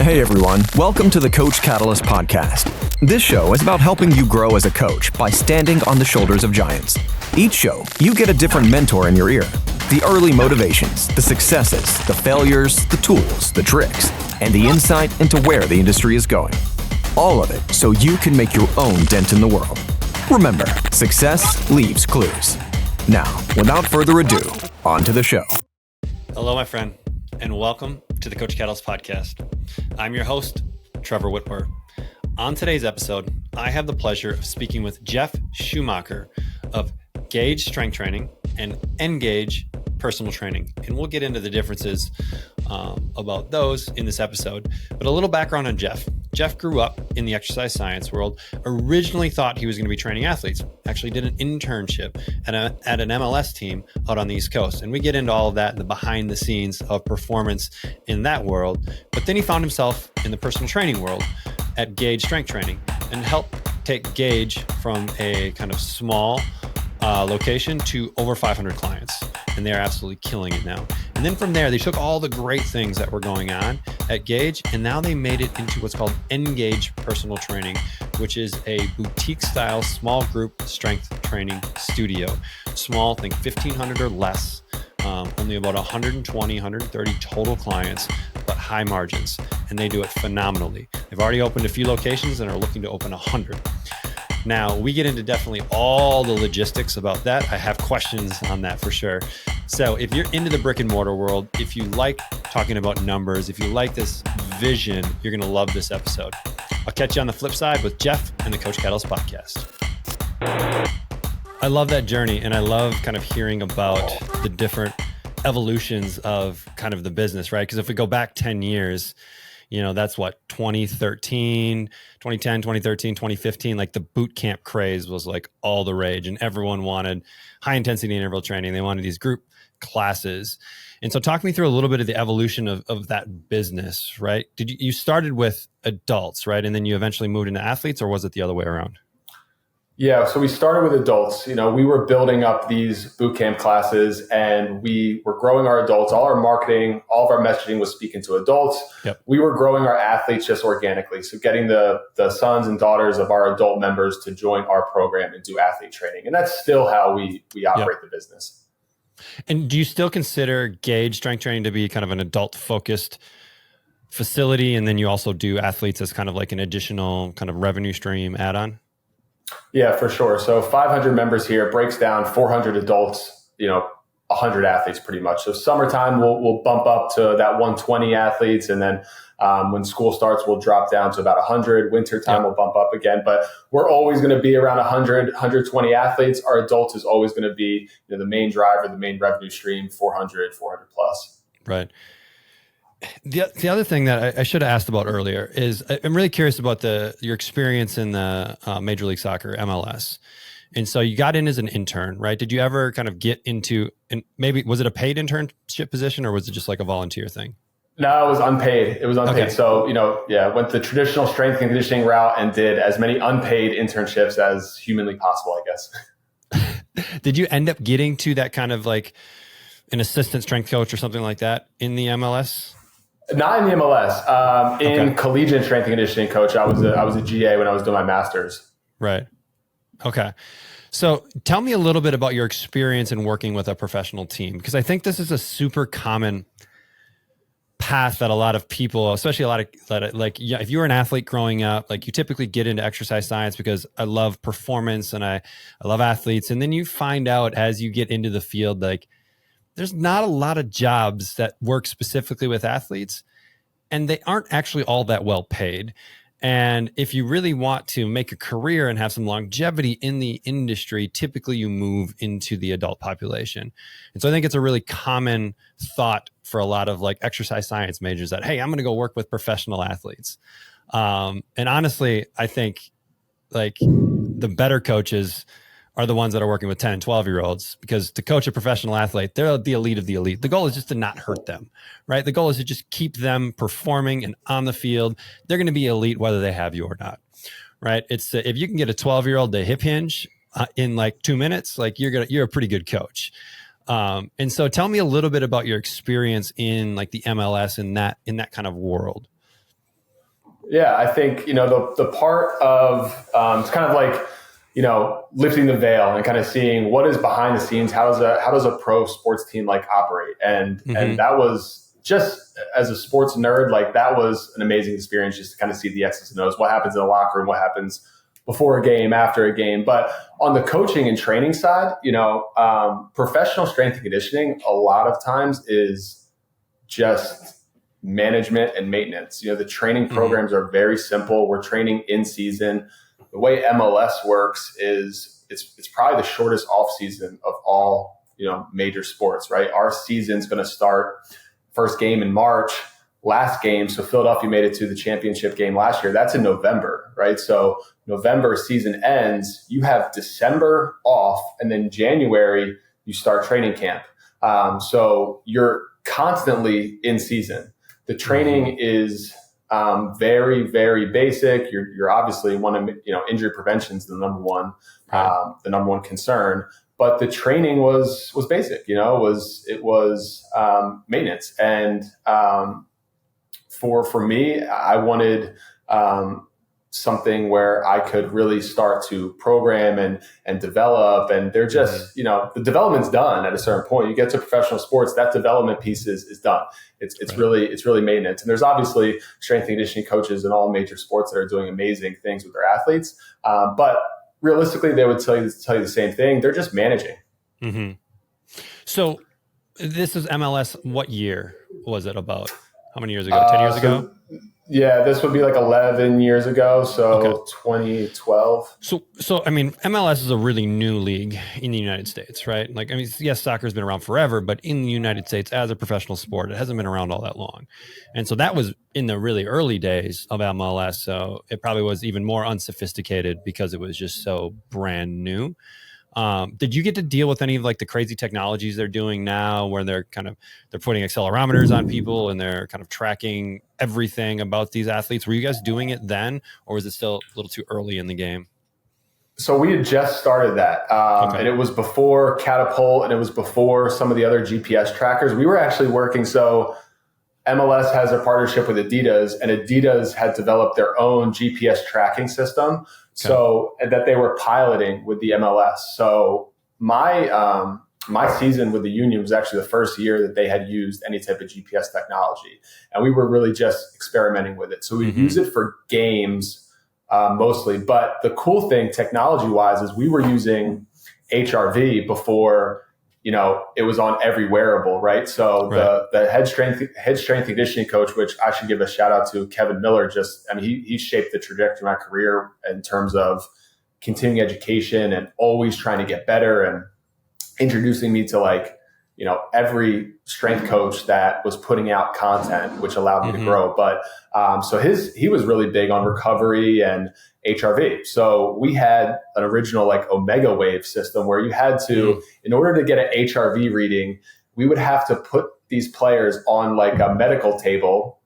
Hey everyone, welcome to the Coach Catalyst podcast. This show is about helping you grow as a coach by standing on the shoulders of giants. Each show, you get a different mentor in your ear. The early motivations, the successes, the failures, the tools, the tricks, and the insight into where the industry is going. All of it so you can make your own dent in the world. Remember, success leaves clues. Now, without further ado, on to the show. Hello, my friend, and welcome to the Coach Catalyst podcast. I'm your host, Trevor Whitworth. On today's episode, I have the pleasure of speaking with Jeff Schumacher of Gage Strength Training and Gage Personal Training. And we'll get into the differences about those in this episode. But a little background on Jeff. Jeff grew up in the exercise science world, originally thought he was going to be training athletes, actually did an internship at an MLS team out on the East Coast. And we get into all of that, the behind the scenes of performance in that world. But then he found himself in the personal training world at Gage Strength Training and helped take Gage from a kind of small location to over 500 clients. And they're absolutely killing it now. And then from there, they took all the great things that were going on at Gage, and now they made it into what's called Gage Personal Training, which is a boutique-style small group strength training studio. Small, think 1,500 or less, only about 120, 130 total clients, but high margins, and they do it phenomenally. They've already opened a few locations and are looking to open 100. Now, we get into definitely all the logistics about that. I have questions on that for sure. So if you're into the brick and mortar world, if you like talking about numbers, if you like this vision, you're going to love this episode. I'll catch you on the flip side with Jeff and the Coach Catalyst podcast. I love that journey, and I love kind of hearing about the different evolutions of kind of the business, right? Because if we go back 10 years, you know, that's what, 2013, 2010, 2013, 2015, like the boot camp craze was like all the rage, and everyone wanted high intensity interval training. They wanted these group classes. And so talk me through a little bit of the evolution of that business, right? You started with adults, right? And then you eventually moved into athletes, or was it the other way around? Yeah, so we started with adults. You know, we were building up these boot camp classes, and we were growing our adults. All our marketing, all of our messaging was speaking to adults. Yep. We were growing our athletes just organically. So getting the sons and daughters of our adult members to join our program and do athlete training. And that's still how we operate the business. And do you still consider Gage Strength Training to be kind of an adult-focused facility, and then you also do athletes as kind of like an additional kind of revenue stream add-on? Yeah, for sure. So 500 members here breaks down 400 adults, 100 athletes pretty much. So summertime, we'll bump up to that 120 athletes. And then when school starts, we'll drop down to about 100. Wintertime, we'll bump up again. But we're always going to be around 100, 120 athletes. Our adults is always going to be the main driver, the main revenue stream, 400 plus. Right. The other thing that I should have asked about earlier is I'm really curious about your experience in the Major League Soccer, MLS. And so you got in as an intern, right? Did you ever kind of get into, and maybe was it a paid internship position, or was it just like a volunteer thing? No, it was unpaid. Okay. So, went the traditional strength and conditioning route and did as many unpaid internships as humanly possible, I guess. Did you end up getting to that kind of like an assistant strength coach or something like that in the MLS? Not in the MLS. In collegiate strength and conditioning coach, I was a GA when I was doing my master's. Right. Okay. So tell me a little bit about your experience in working with a professional team, because I think this is a super common path that a lot of people, especially if you were an athlete growing up, like you typically get into exercise science because I love performance and I love athletes. And then you find out as you get into the field, like there's not a lot of jobs that work specifically with athletes, and they aren't actually all that well paid. And if you really want to make a career and have some longevity in the industry, typically you move into the adult population. And so I think it's a really common thought for a lot of like exercise science majors that, hey, I'm going to go work with professional athletes. And honestly, I think like the better coaches are the ones that are working with 10 and 12-year-olds, because to coach a professional athlete, they're the elite of the elite. The goal is just to not hurt them, right? The goal is to just keep them performing and on the field. They're going to be elite whether they have you or not, right? It's if you can get a 12-year-old to hip hinge in like 2 minutes, like you're a pretty good coach. And so tell me a little bit about your experience in like the MLS in that kind of world. Yeah, I think, the part of, it's kind of like, lifting the veil and kind of seeing what is behind the scenes. How does a pro sports team like operate? And that was just, as a sports nerd, like that was an amazing experience just to kind of see the X's and O's, what happens in the locker room, what happens before a game, after a game. But on the coaching and training side, professional strength and conditioning a lot of times is just management and maintenance. The training programs are very simple. We're training in season. The way MLS works is it's probably the shortest off season of all, major sports, right? Our season's going to start first game in March, last game. So Philadelphia made it to the championship game last year. That's in November, right? So November season ends, you have December off, and then January you start training camp. So you're constantly in season. The training is very, very basic. You're obviously injury prevention is the number one concern. But the training was basic. It was maintenance. And for me, I wanted something where I could really start to program and develop. And they're just, the development's done at a certain point. You get to professional sports, that development piece is done. It's really maintenance. And there's obviously strength and conditioning coaches in all major sports that are doing amazing things with their athletes. But realistically, they would tell you the same thing. They're just managing. Mm-hmm. So this is MLS. What year was it about? How many years ago? 10 years ago? Yeah, this would be like 11 years ago. So 2012. So I mean, MLS is a really new league in the United States, right? Like, I mean, yes, soccer's been around forever, but in the United States as a professional sport, it hasn't been around all that long. And so that was in the really early days of MLS. So it probably was even more unsophisticated because it was just so brand new. Did you get to deal with any of like the crazy technologies they're doing now where they're putting accelerometers on people and they're kind of tracking everything about these athletes? Were you guys doing it then, or was it still a little too early in the game? So we had just started that. And it was before Catapult and it was before some of the other GPS trackers. We were actually working. So MLS has a partnership with Adidas, and Adidas had developed their own GPS tracking system. So that they were piloting with the MLS. So my season with the union was actually the first year that they had used any type of GPS technology. And we were really just experimenting with it. So we use it for games mostly. But the cool thing technology wise is we were using HRV before, it was on every wearable, right? So the head strength conditioning coach, which I should give a shout out to, Kevin Miller, he shaped the trajectory of my career in terms of continuing education and always trying to get better and introducing me to every strength coach that was putting out content, which allowed me to grow. But so he was really big on recovery and HRV. So we had an original Omega Wave system where you had to, in order to get an HRV reading, we would have to put these players on a medical table,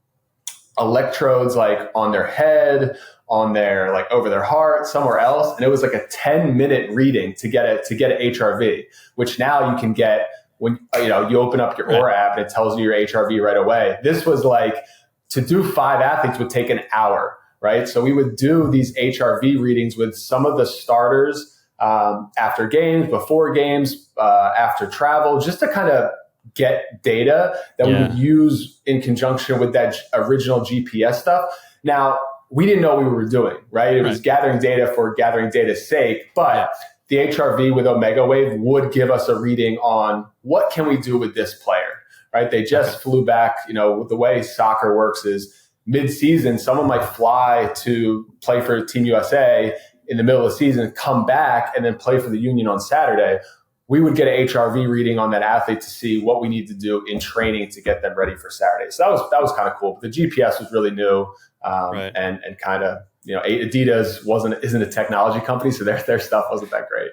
electrodes on their head, on their over their heart, somewhere else, and it was a 10-minute reading to get a HRV, which now you can get when you open up your Aura app and it tells you your HRV right away. This was to do 5 athletes would take an hour, right? So we would do these HRV readings with some of the starters after games, before games, after travel, just to kind of get data that we would use in conjunction with that original GPS stuff. Now, we didn't know what we were doing, right? It was gathering data for gathering data's sake, but the HRV with Omega Wave would give us a reading on what can we do with this player, right? They just flew back, the way soccer works is mid-season, someone might fly to play for Team USA in the middle of the season, come back and then play for the Union on Saturday. We would get an HRV reading on that athlete to see what we need to do in training to get them ready for Saturday. So that was kind of cool. But the GPS was really new and kind of, Adidas isn't a technology company, so their stuff wasn't that great.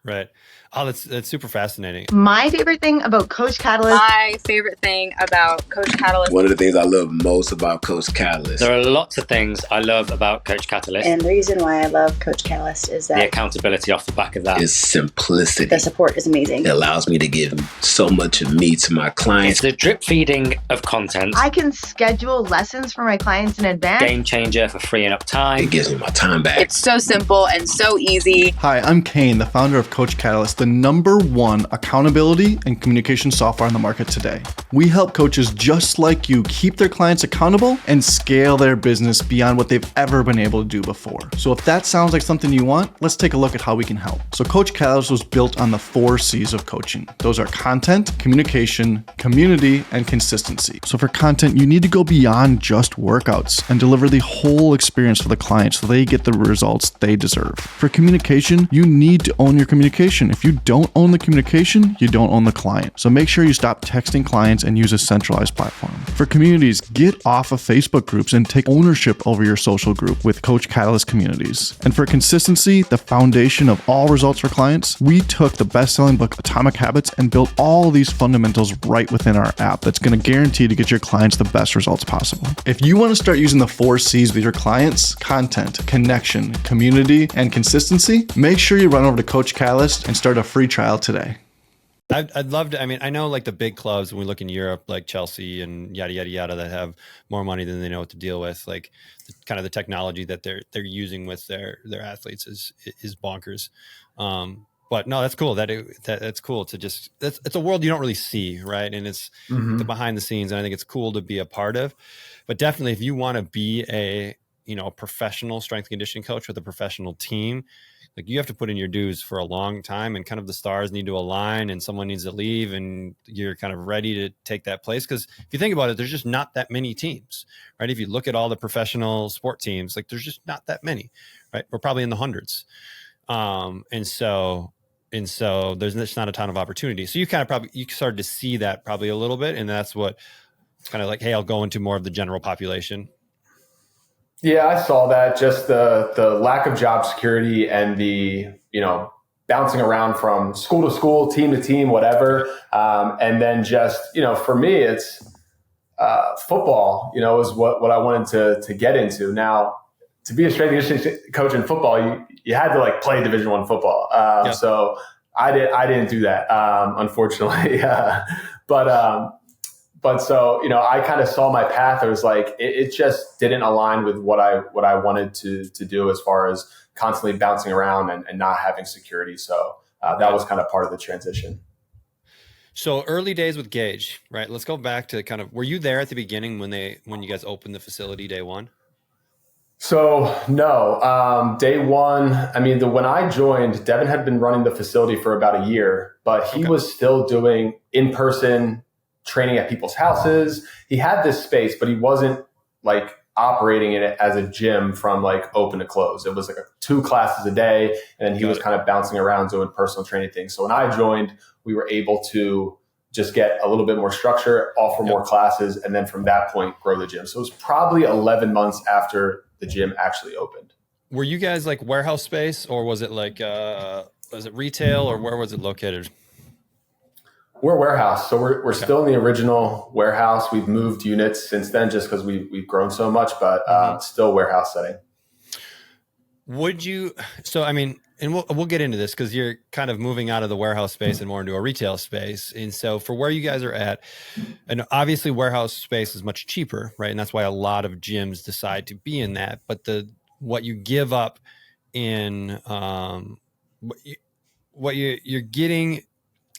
Right. Oh, that's super fascinating. My favorite thing about Coach Catalyst. My favorite thing about Coach Catalyst. One of the things I love most about Coach Catalyst. There are lots of things I love about Coach Catalyst. And the reason why I love Coach Catalyst is that the accountability off the back of that is simplicity. The support is amazing. It allows me to give so much of me to my clients. It's the drip feeding of content. I can schedule lessons for my clients in advance. Game changer for freeing up time. It gives me my time back. It's so simple and so easy. Hi, I'm Kane, the founder of Coach Catalyst, the #1 accountability and communication software on the market today. We help coaches just like you keep their clients accountable and scale their business beyond what they've ever been able to do before. So if that sounds like something you want, let's take a look at how we can help. So Coach Catalyst was built on the 4 C's of coaching. Those are content, communication, community, and consistency. So for content, you need to go beyond just workouts and deliver the whole experience for the client so they get the results they deserve. For communication, you need to own your communication. If you don't own the communication, you don't own the client. So make sure you stop texting clients and use a centralized platform. For communities, get off of Facebook groups and take ownership over your social group with Coach Catalyst communities. And for consistency, the foundation of all results for clients, we took the best-selling book Atomic Habits and built all these fundamentals right within our app that's going to guarantee to get your clients the best results possible. If you want to start using the 4 C's with your clients, content, connection, community, and consistency, make sure you run over to Coach Catalyst and start a free trial today. I'd love to. I mean, I know like the big clubs when we look in Europe, like Chelsea and yada yada yada, that have more money than they know what to deal with. Like kind of the technology that they're using with their athletes is bonkers. But no, that's cool. That's cool to just. It's a world you don't really see, right? And it's the behind the scenes, and I think it's cool to be a part of. But definitely, if you want to be a professional strength and conditioning coach with a professional team, like you have to put in your dues for a long time, and kind of the stars need to align and someone needs to leave and you're kind of ready to take that place. Because if you think about it, there's just not that many teams, right? If you look at all the professional sport teams, like there's just not that many, right? We're probably in the hundreds. And so there's just not a ton of opportunity. So you started to see that probably a little bit. And that's what kind of like, hey, I'll go into more of the general population. Yeah, I saw that, just the lack of job security and the, bouncing around from school to school, team to team, whatever. And then just, for me, it's football, is what I wanted to get into. Now, to be a strength and conditioning coach in football, you had to like play Division I football. So I didn't do that, unfortunately. But so, I kind of saw my path. It was like, it just didn't align with what I wanted to do as far as constantly bouncing around and not having security. So that was kind of part of the transition. So early days with Gage, right? Let's go back to kind of, were you there at the beginning when you guys opened the facility day one? So no, day one, when I joined, Devin had been running the facility for about a year, but he was still doing in-person training at people's houses. He had this space, but he wasn't like operating it as a gym from like open to close. It was like 2 classes a day. And then he was kind of bouncing around doing personal training things. So when I joined, we were able to just get a little bit more structure, offer more classes. And then from that point, grow the gym. So it was probably 11 months after the gym actually opened. Were you guys like warehouse space, or was it like, was it retail, or where was it located? We're a warehouse. So we're still in the original warehouse. We've moved units since then just because we've grown so much, but still warehouse setting. And we'll get into this because you're kind of moving out of the warehouse space and more into a retail space. And so for where you guys are at, and obviously warehouse space is much cheaper, right? And that's why a lot of gyms decide to be in that. But what you give up in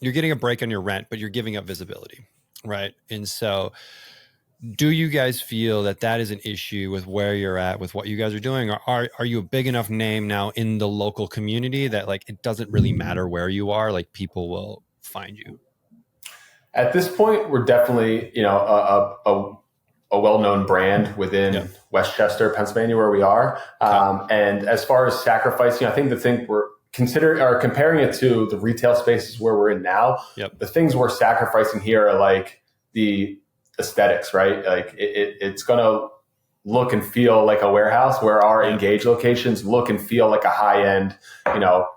you're getting a break on your rent, but you're giving up visibility, right? And so do you guys feel that is an issue with where you're at, with what you guys are doing? Or are you a big enough name now in the local community that like it doesn't really matter where you are, like people will find you? At this point, we're definitely, a well-known brand within Westchester, Pennsylvania, where we are. And as far as sacrificing, I think the thing we're comparing it to the retail spaces where we're in now, the things we're sacrificing here are like the aesthetics, right? Like it's going to look and feel like a warehouse, where our Engage locations look and feel like a high-end,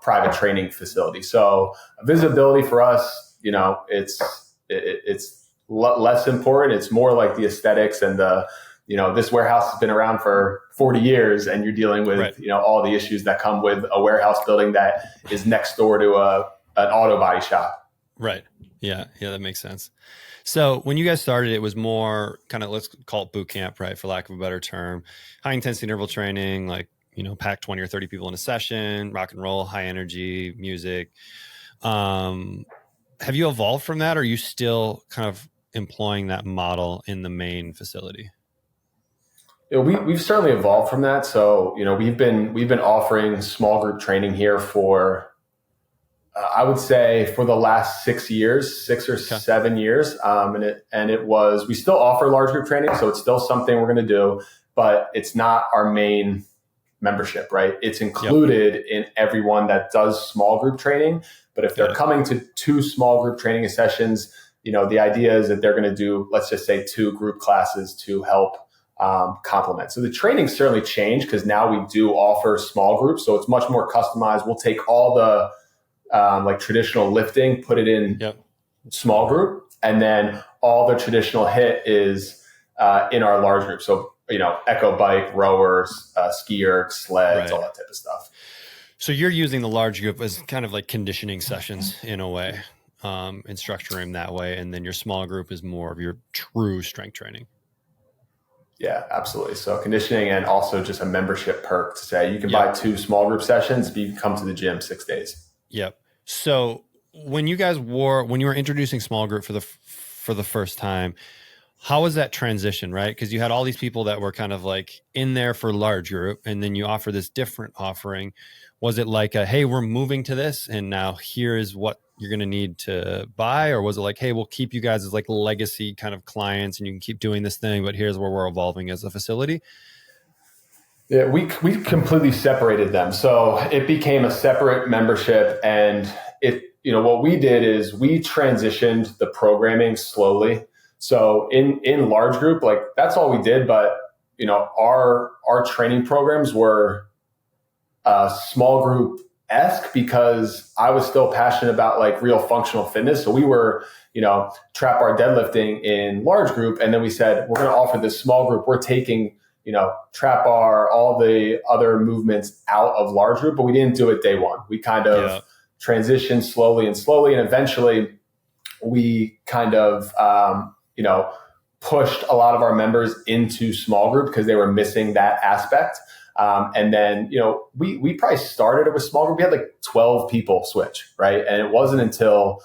private training facility. So visibility for us, it's less important. It's more like the aesthetics and this warehouse has been around for 40 years and you're dealing with, all the issues that come with a warehouse building that is next door to an auto body shop. Right. Yeah. Yeah. That makes sense. So when you guys started, it was more kind of, let's call it boot camp, right? For lack of a better term, high intensity interval training, like, pack 20 or 30 people in a session, rock and roll, high energy music. Have you evolved from that? Or are you still kind of employing that model in the main facility? We've certainly evolved from that. So, we've been offering small group training here for, I would say for the last 6 years, 6 or 7 years. We still offer large group training. So it's still something we're going to do, but it's not our main membership, right? It's included in everyone that does small group training. But if they're coming to 2 small group training sessions, the idea is that they're going to do, let's just say 2 group classes to help complement. So the training certainly changed because now we do offer small groups. So it's much more customized. We'll take all the like traditional lifting, put it in small group, and then all the traditional HIIT is in our large group. So, echo bike, rowers, ski erg, sleds, all that type of stuff. So you're using the large group as kind of like conditioning sessions in a way, and structuring them that way. And then your small group is more of your true strength training. Yeah, absolutely. So conditioning and also just a membership perk to say you can buy 2 small group sessions, but you can come to the gym 6 days. Yep. So when you were introducing small group for the first time, how was that transition, right? Because you had all these people that were kind of like in there for large group, and then you offer this different offering. Was it like hey, we're moving to this and now here is what you're going to need to buy? Or was it like, hey, we'll keep you guys as like legacy kind of clients and you can keep doing this thing, but here's where we're evolving as a facility? Yeah, we completely separated them. So it became a separate membership, and what we did is we transitioned the programming slowly. So in large group, like that's all we did. But, our training programs were small group-esque because I was still passionate about like real functional fitness. So we were, trap bar deadlifting in large group. And then we said, we're going to offer this small group. We're taking trap bar, all the other movements out of large group, but we didn't do it day one. We kind of transitioned slowly. And eventually we kind of, pushed a lot of our members into small group because they were missing that aspect. And then, we probably started it with small group. We had like 12 people switch, right? And it wasn't until,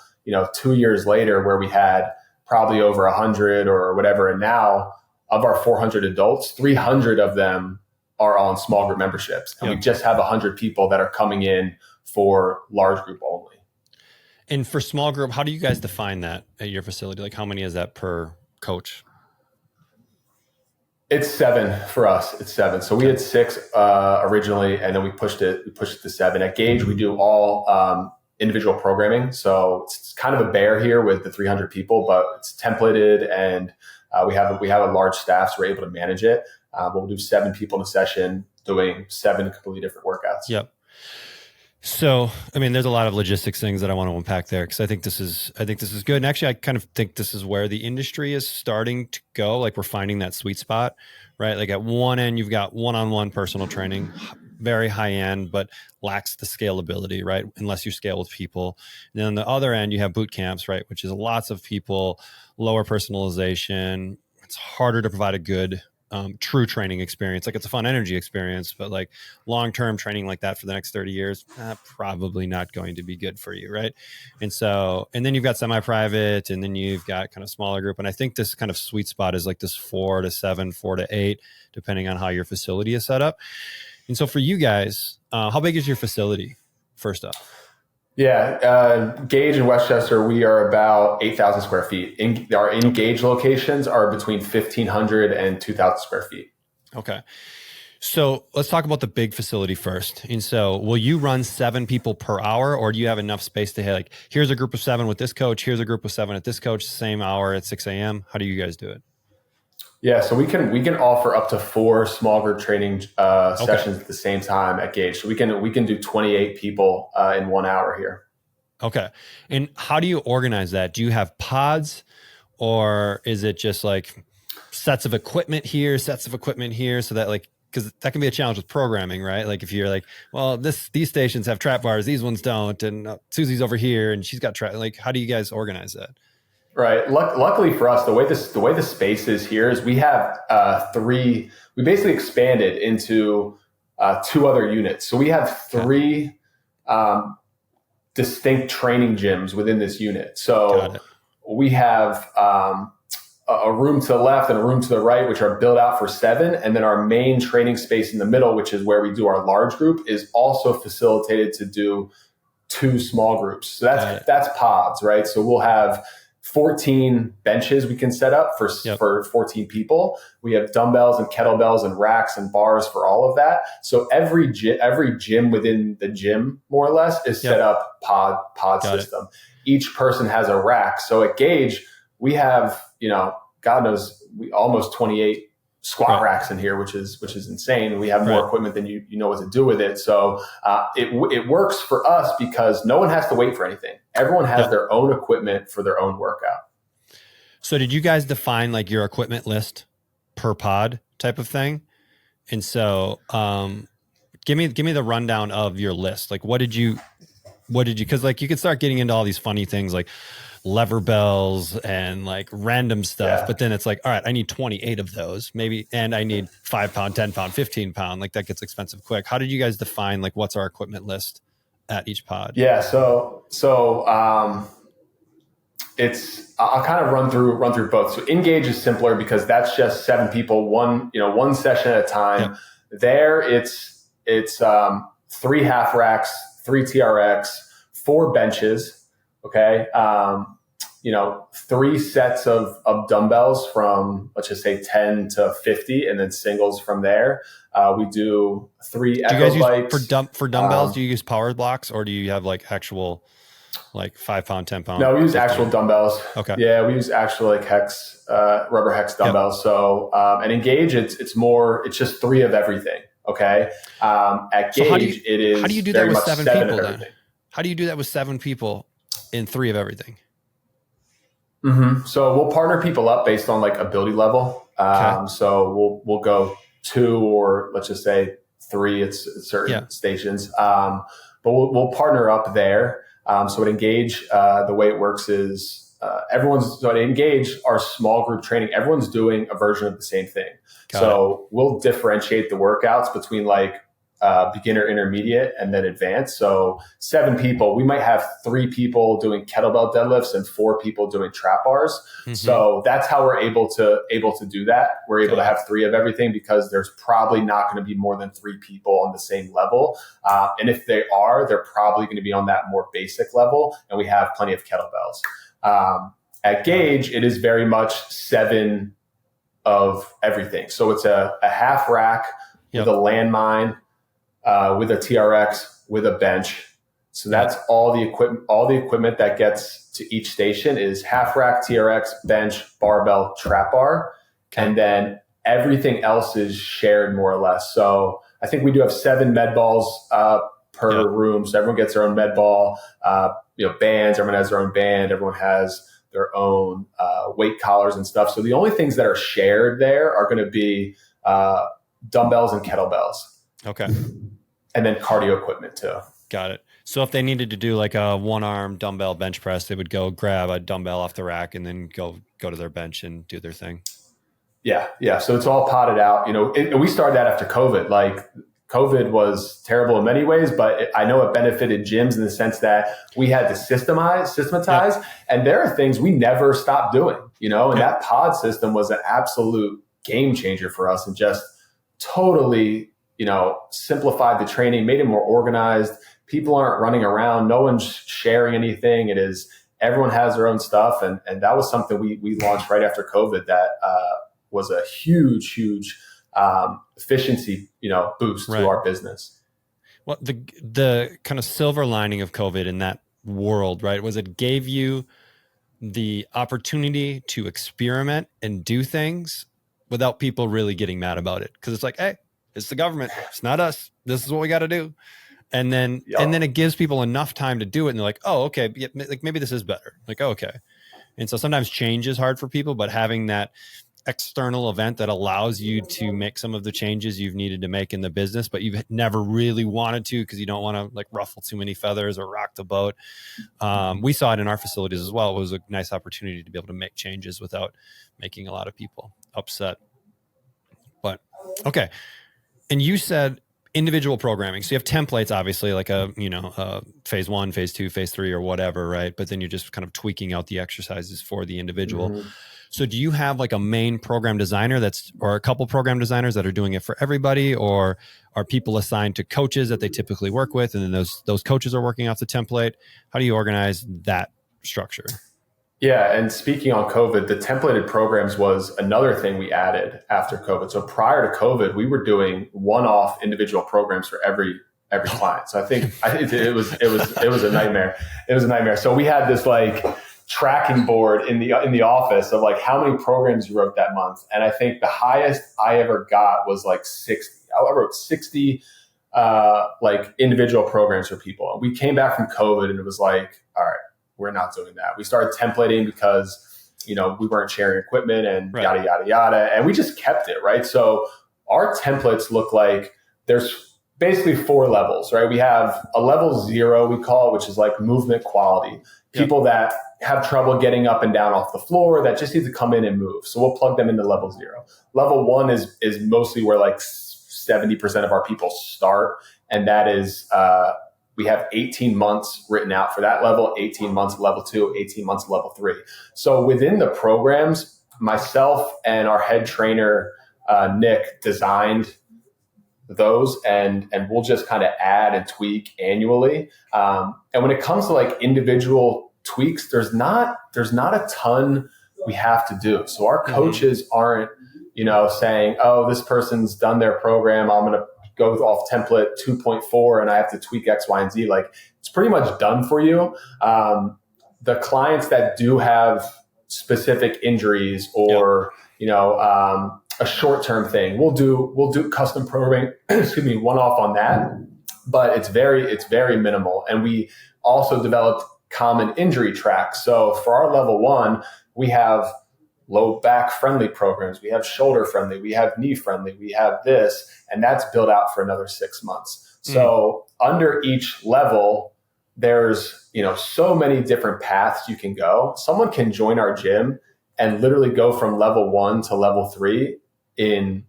2 years later where we had probably over 100 or whatever. And now, of our 400 adults, 300 of them are on small group memberships. And we just have 100 people that are coming in for large group only. And for small group, how do you guys define that at your facility? Like how many is that per coach? It's 7 for us. It's 7. So we had 6 originally, and then we pushed it to 7. At Gage, we do all individual programming. So it's kind of a bear here with the 300 people, but it's templated and we have a large staff, so we're able to manage it. But we'll do 7 people in a session doing 7 completely different workouts. Yep. So, I mean, there's a lot of logistics things that I want to unpack there because I think this is good. And actually, I kind of think this is where the industry is starting to go. Like we're finding that sweet spot, right? Like at one end, you've got one-on-one personal training, very high end, but lacks the scalability, right? Unless you scale with people. And then on the other end, you have boot camps, right? Which is lots of people, lower personalization. It's harder to provide a good true training experience. Like it's a fun energy experience, but like long-term training like that for the next 30 years, probably not going to be good for you. Right. And then you've got semi-private, and then you've got kind of smaller group. And I think this kind of sweet spot is like this 4 to 7, 4 to 8, depending on how your facility is set up. And so for you guys, how big is your facility first off? Yeah, Gage and Westchester, we are about 8,000 square feet. Our Gage locations are between 1,500 and 2,000 square feet. Okay. So let's talk about the big facility first. And so will you run 7 people per hour, or do you have enough space to like, here's a group of 7 with this coach, here's a group of 7 at this coach, same hour at 6 a.m.? How do you guys do it? Yeah, so we can offer up to 4 small group training sessions at the same time at Gage. So we can do 28 people in 1 hour here. Okay. And how do you organize that? Do you have pods, or is it just like sets of equipment here, so that, like, because that can be a challenge with programming, right? Like if you're like, well, these stations have trap bars, these ones don't, and Susie's over here and she's got trap. Like, how do you guys organize that? Right. Luckily for us, the way the space is here is we have 3. We basically expanded into 2 other units. So we have 3 distinct training gyms within this unit. So we have a room to the left and a room to the right, which are built out for 7. And then our main training space in the middle, which is where we do our large group, is also facilitated to do 2 small groups. So that's pods, right? So we'll have 14 benches we can set up for 14 people. We have dumbbells and kettlebells and racks and bars for all of that. So every gym within the gym, more or less, is set up pod system. Each person has a rack. So at Gage, we have, God knows, we almost 28 squat racks in here, which is insane. We have more equipment than you know what to do with it. So it works for us because no one has to wait for anything. Everyone has their own equipment for their own workout. So did you guys define like your equipment list per pod type of thing? And so give me the rundown of your list. Like what did you, because like you could start getting into all these funny things like lever bells and like random stuff, but then it's like, all right, I need 28 of those maybe, and I need 5 pound, 10 pound, 15 pound. Like that gets expensive quick. How did you guys define like what's our equipment list at each pod? Yeah, so it's I'll kind of run through both. So Engage is simpler because that's just 7 people, one session at a time. There it's 3 half racks, 3 TRX, 4 benches. Okay. 3 sets of dumbbells from, let's just say 10 to 50, and then singles from there. We do 3 echo bikes. For dumbbells, do you use power blocks, or do you have like actual like 5 pound, 10 pound? No, we use actual dumbbells. Okay. Yeah. We use actual like rubber hex dumbbells. Yep. So, and Engage, it's just 3 of everything. Okay. At Gage, how do you do that with 7 people then? How do you do that with 7 people in 3 of everything? Mm-hmm. So we'll partner people up based on like ability level. So we'll go 2, or let's just say 3 at certain stations. But we'll partner up there. So at Engage, the way it works is at Engage, our small group training, everyone's doing a version of the same thing. So we'll differentiate the workouts between like beginner, intermediate, and then advanced. So 7 people, we might have 3 people doing kettlebell deadlifts and 4 people doing trap bars. Mm-hmm. So that's how we're able to do that. We're able to have 3 of everything because there's probably not going to be more than 3 people on the same level. And if they are, they're probably going to be on that more basic level. And we have plenty of kettlebells. At Gage, it is very much 7 of everything. So it's a half rack with a landmine, with a TRX, with a bench. So that's all the equipment that gets to each station is half rack, TRX, bench, barbell, trap bar. And then everything else is shared more or less. So I think we do have 7 med balls per room. So everyone gets their own med ball, bands, everyone has their own band, everyone has their own weight collars and stuff. So the only things that are shared there are going to be dumbbells and kettlebells. Okay. And then cardio equipment too. Got it. So if they needed to do like a 1-arm dumbbell bench press, they would go grab a dumbbell off the rack and then go to their bench and do their thing. Yeah. Yeah. So it's all potted out. We started that after COVID. Like COVID was terrible in many ways, but I know it benefited gyms in the sense that we had to systematize. And there are things we never stopped doing, and that pod system was an absolute game changer for us and just totally, simplified the training, made it more organized. People aren't running around. No one's sharing anything. It is, everyone has their own stuff. And that was something we launched right after COVID that was a huge efficiency, boost to our business. Well, the kind of silver lining of COVID in that world, right, was it gave you the opportunity to experiment and do things without people really getting mad about it. Cause it's like, hey, it's the government. It's not us. This is what we got to do. And then it gives people enough time to do it. And they're like, oh, okay. Yeah, like maybe this is better. Like, okay. And so sometimes change is hard for people, but having that external event that allows you to make some of the changes you've needed to make in the business, but you've never really wanted to, because you don't want to like ruffle too many feathers or rock the boat. We saw it in our facilities as well. It was a nice opportunity to be able to make changes without making a lot of people upset. But okay. And you said individual programming. So you have templates, obviously, like phase 1, phase 2, phase 3, or whatever, right? But then you're just kind of tweaking out the exercises for the individual. Mm-hmm. So do you have like a main program designer or a couple program designers that are doing it for everybody, or are people assigned to coaches that they typically work with, and then those coaches are working off the template? How do you organize that structure? Yeah. And speaking on COVID, the templated programs was another thing we added after COVID. So prior to COVID, we were doing one-off individual programs for every client. So I think it was a nightmare. It was a nightmare. So we had this like tracking board in the office of like how many programs you wrote that month. And I think the highest I ever got was like 60. I wrote 60 like individual programs for people. And we came back from COVID and it was like, all right, we're not doing that. We started templating because, we weren't sharing equipment and yada, yada, yada. And we just kept it, right? So our templates look like there's basically 4 levels, right? We have a level 0, we call it, which is like movement quality. People that have trouble getting up and down off the floor, that just need to come in and move. So we'll plug them into level 0. Level 1 is mostly where like 70% of our people start. And that is, we have 18 months written out for that level, 18 months level 2, 18 months level 3. So within the programs, myself and our head trainer, Nick, designed those, and we'll just kind of add and tweak annually. And when it comes to like individual tweaks, there's not a ton we have to do. So our coaches aren't, saying, oh, this person's done their program, I'm going to go off template 2.4 and I have to tweak X, Y, and Z. Like it's pretty much done for you. The clients that do have specific injuries or, a short-term thing, we'll do custom programming, one off on that, but it's very minimal. And we also developed common injury tracks. So for our level 1, we have low back friendly programs. We have shoulder friendly. We have knee friendly. We have this, and that's built out for another 6 months. So under each level, there's, so many different paths you can go. Someone can join our gym and literally go from level 1 to level 3 in,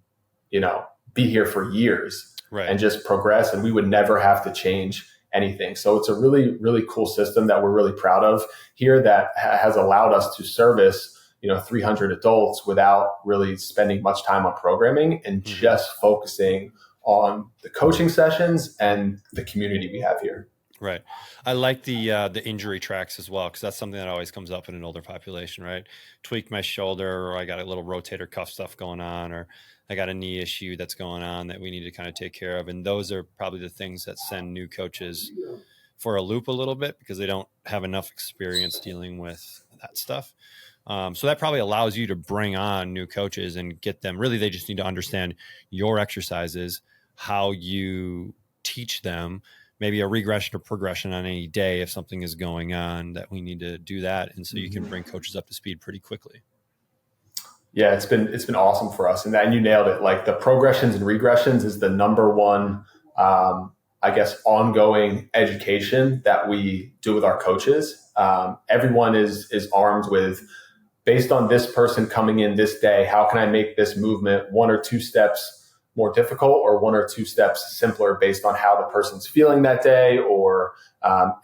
be here for years and just progress. And we would never have to change anything. So it's a really, really cool system that we're really proud of here that has allowed us to service 300 adults without really spending much time on programming and just focusing on the coaching sessions and the community we have here. Right. I like the injury tracks as well, because that's something that always comes up in an older population, right? Tweaked my shoulder, or I got a little rotator cuff stuff going on, or I got a knee issue that's going on that we need to kind of take care of. And those are probably the things that send new coaches for a loop a little bit, because they don't have enough experience dealing with that stuff. So that probably allows you to bring on new coaches and get them, really, they just need to understand your exercises, how you teach them, maybe a regression or progression on any day if something is going on that we need to do that. And so you can bring coaches up to speed pretty quickly. Yeah, it's been awesome for us. And you nailed it. Like the progressions and regressions is the number one, ongoing education that we do with our coaches. Everyone is armed with, based on this person coming in this day, how can I make this movement 1 or 2 steps more difficult or 1 or 2 steps simpler based on how the person's feeling that day or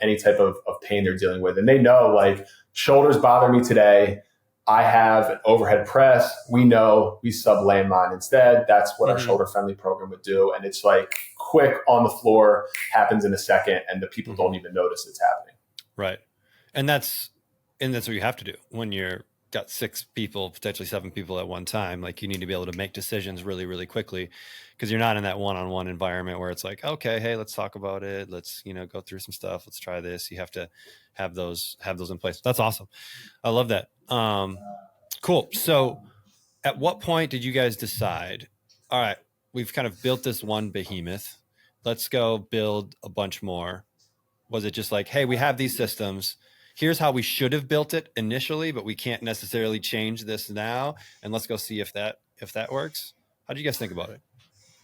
any type of pain they're dealing with. And they know, like, shoulders bother me today. I have an overhead press. We know we sub landmine instead. That's what our shoulder friendly program would do. And it's like quick on the floor, happens in a second, and the people don't even notice it's happening. Right. And that's what you have to do when you're got 6 people, potentially 7 people at one time. Like, you need to be able to make decisions really, really quickly, because you're not in that one-on-one environment where it's like, okay, hey, let's talk about it. Let's, go through some stuff. Let's try this. You have to have those in place. That's awesome. I love that. Cool. So at what point did you guys decide, all right, we've kind of built this one behemoth, let's go build a bunch more? Was it just like, hey, we have these systems, here's how we should have built it initially, but we can't necessarily change this now, and let's go see if that works? How do you guys think about it?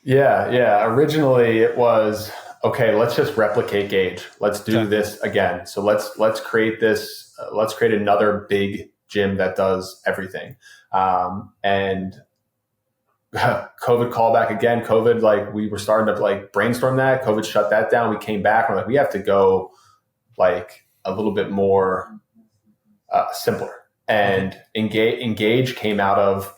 Yeah. Originally it was, okay, let's just replicate Gage. Let's do this again. So let's create this, let's create another big gym that does everything. And COVID callback again, COVID, like we were starting to like brainstorm that. COVID shut that down. We came back. We're like, we have to go like a little bit more simpler. And Engage came out of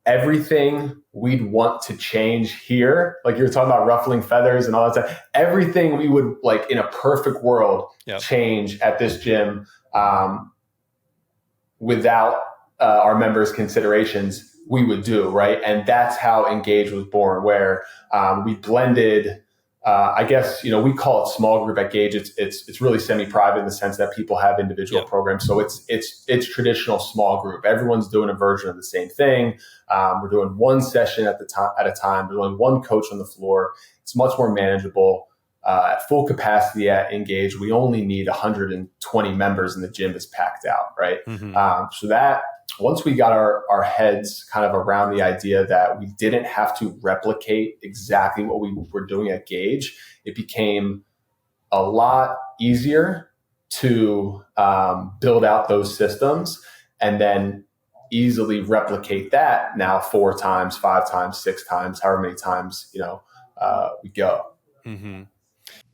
everything we'd want to change here. Like you were talking about ruffling feathers and all that stuff. Everything we would like in a perfect world change at this gym without our members' considerations, we would do, right? And that's how Engage was born, where we blended, I guess, we call it small group at Gage. It's really semi-private in the sense that people have individual programs. So it's traditional small group. Everyone's doing a version of the same thing. We're doing one session at a time. We're doing one coach on the floor. It's much more manageable. At full capacity at Engage, we only need 120 members and the gym is packed out, right? So that once we got our heads kind of around the idea that we didn't have to replicate exactly what we were doing at Gage, it became a lot easier to build out those systems and then easily replicate that now 4 times, 5 times, 6 times, however many times, we go.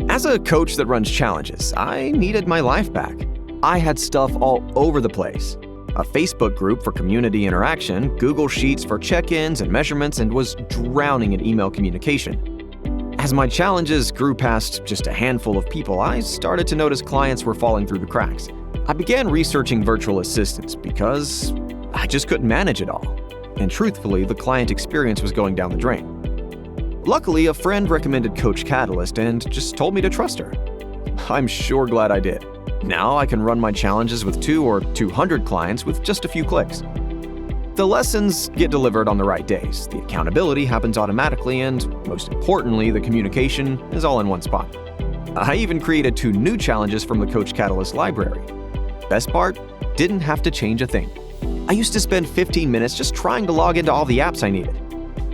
As a coach that runs challenges, I needed my life back. I had stuff all over the place. A Facebook group for community interaction, Google Sheets for check-ins and measurements, and was drowning in email communication. As my challenges grew past just a handful of people, I started to notice clients were falling through the cracks. I began researching virtual assistants because I just couldn't manage it all. And truthfully, the client experience was going down the drain. Luckily, a friend recommended Coach Catalyst and just told me to trust her. I'm sure glad I did. Now I can run my challenges with 2 or 200 clients with just a few clicks. The lessons get delivered on the right days, the accountability happens automatically, and most importantly, the communication is all in one spot. I even created 2 new challenges from the Coach Catalyst library. Best part, didn't have to change a thing. I used to spend 15 minutes just trying to log into all the apps I needed.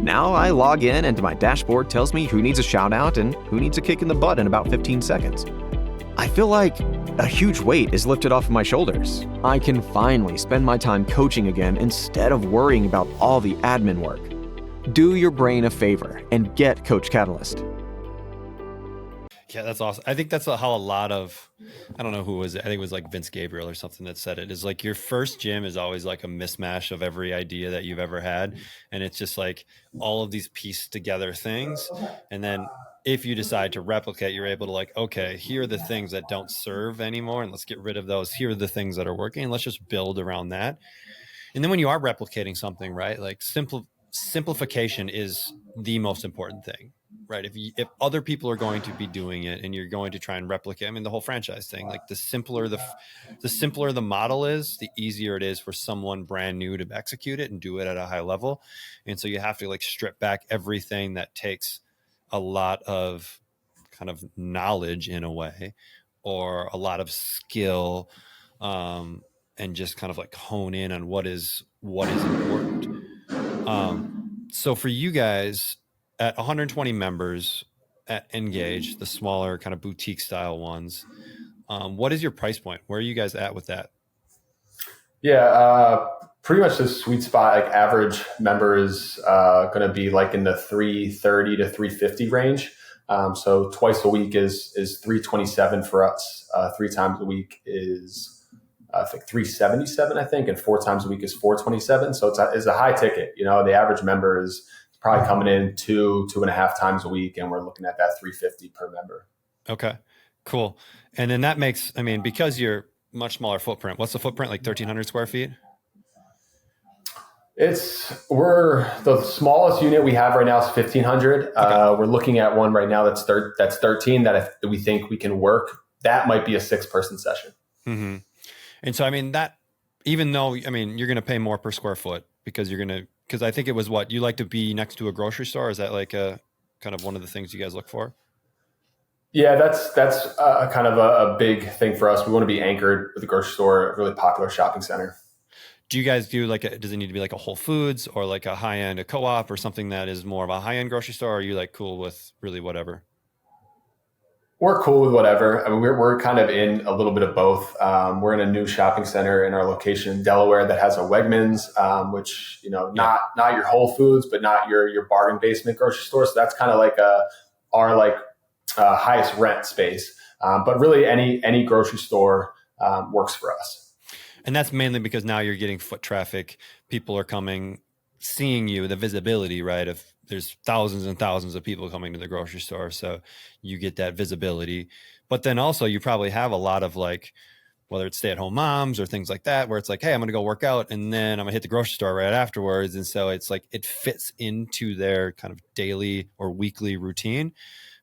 Now I log in and my dashboard tells me who needs a shout out and who needs a kick in the butt in about 15 seconds. I feel like a huge weight is lifted off of my shoulders. I can finally spend my time coaching again instead of worrying about all the admin work. Do your brain a favor and get Coach Catalyst. Yeah, that's awesome. I think that's how a lot of, I don't know who was it. I think it was like Vince Gabriel or something that said it, is like your first gym is always like a mismatch of every idea that you've ever had. And it's just like all of these pieced together things. And then if you decide to replicate, you're able to like, okay, here are the things that don't serve anymore, and let's get rid of those. Here are the things that are working, and let's just build around that. And then when you are replicating something, right, like simplification is the most important thing, right? If other people are going to be doing it and you're going to try and replicate, I mean, the whole franchise thing, like the simpler the model is, the easier it is for someone brand new to execute it and do it at a high level. And so you have to like strip back everything that takes a lot of kind of knowledge in a way, or a lot of skill, and just kind of like hone in on what is important. So for you guys at 120 members at Engage, the smaller kind of boutique style ones, what is your price point? Where are you guys at with that? Yeah, pretty much the sweet spot, like average member is going to be like in the 330 to 350 range. So twice a week is 327 for us. 3 times a week is I think 377, I think, and 4 times a week is 427. So it's a high ticket. The average member is probably coming in 2.5 times a week, and we're looking at that 350 per member. Okay, cool. And then that makes, I mean, because you're much smaller footprint. What's the footprint, like 1,300 square feet? We're the smallest unit we have right now is 1,500. Okay. We're looking at one right now that's 13 that we think we can work. That might be a 6-person session. Mm-hmm. And so, I mean, that, even though, I mean, you're going to pay more per square foot because you're going to Because I think it was you like to be next to a grocery store. Is that like a kind of one of the things you guys look for? Yeah, that's kind of a big thing for us. We want to be anchored with a grocery store, a really popular shopping center. Do you guys do does it need to be like a Whole Foods or like a high-end, a co-op, or something that is more of a high-end grocery store? Or are you like cool with really whatever? We're cool with whatever. I mean, we're kind of in a little bit of both. We're in a new shopping center in our location in Delaware that has a Wegmans, which, not your Whole Foods, but not your bargain basement grocery store. So that's kind of like our highest rent space. But really any grocery store works for us. And that's mainly because now you're getting foot traffic. People are coming, seeing you, the visibility, right? If there's thousands and thousands of people coming to the grocery store, so you get that visibility. But then also you probably have a lot of whether it's stay-at-home moms or things like that, where it's like, hey, I'm going to go work out and then I'm going to hit the grocery store right afterwards. And so it's like it fits into their kind of daily or weekly routine.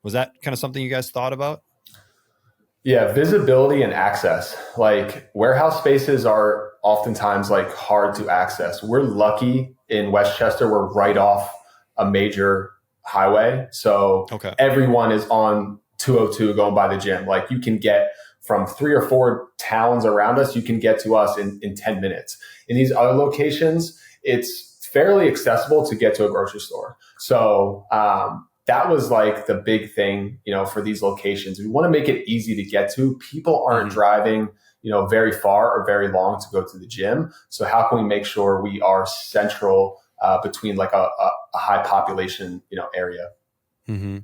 Was that kind of something you guys thought about? Yeah, visibility and access. Like warehouse spaces are oftentimes hard to access. We're lucky in Westchester. We're right off a major highway. So everyone is on 202 going by the gym. Like you can get from 3 or 4 towns around us, you can get to us in 10 minutes. In these other locations, it's fairly accessible to get to a grocery store. So, that was the big thing, for these locations. We want to make it easy to get to. People aren't driving, very far or very long to go to the gym. So how can we make sure we are central between a high population, area? Mm-hmm.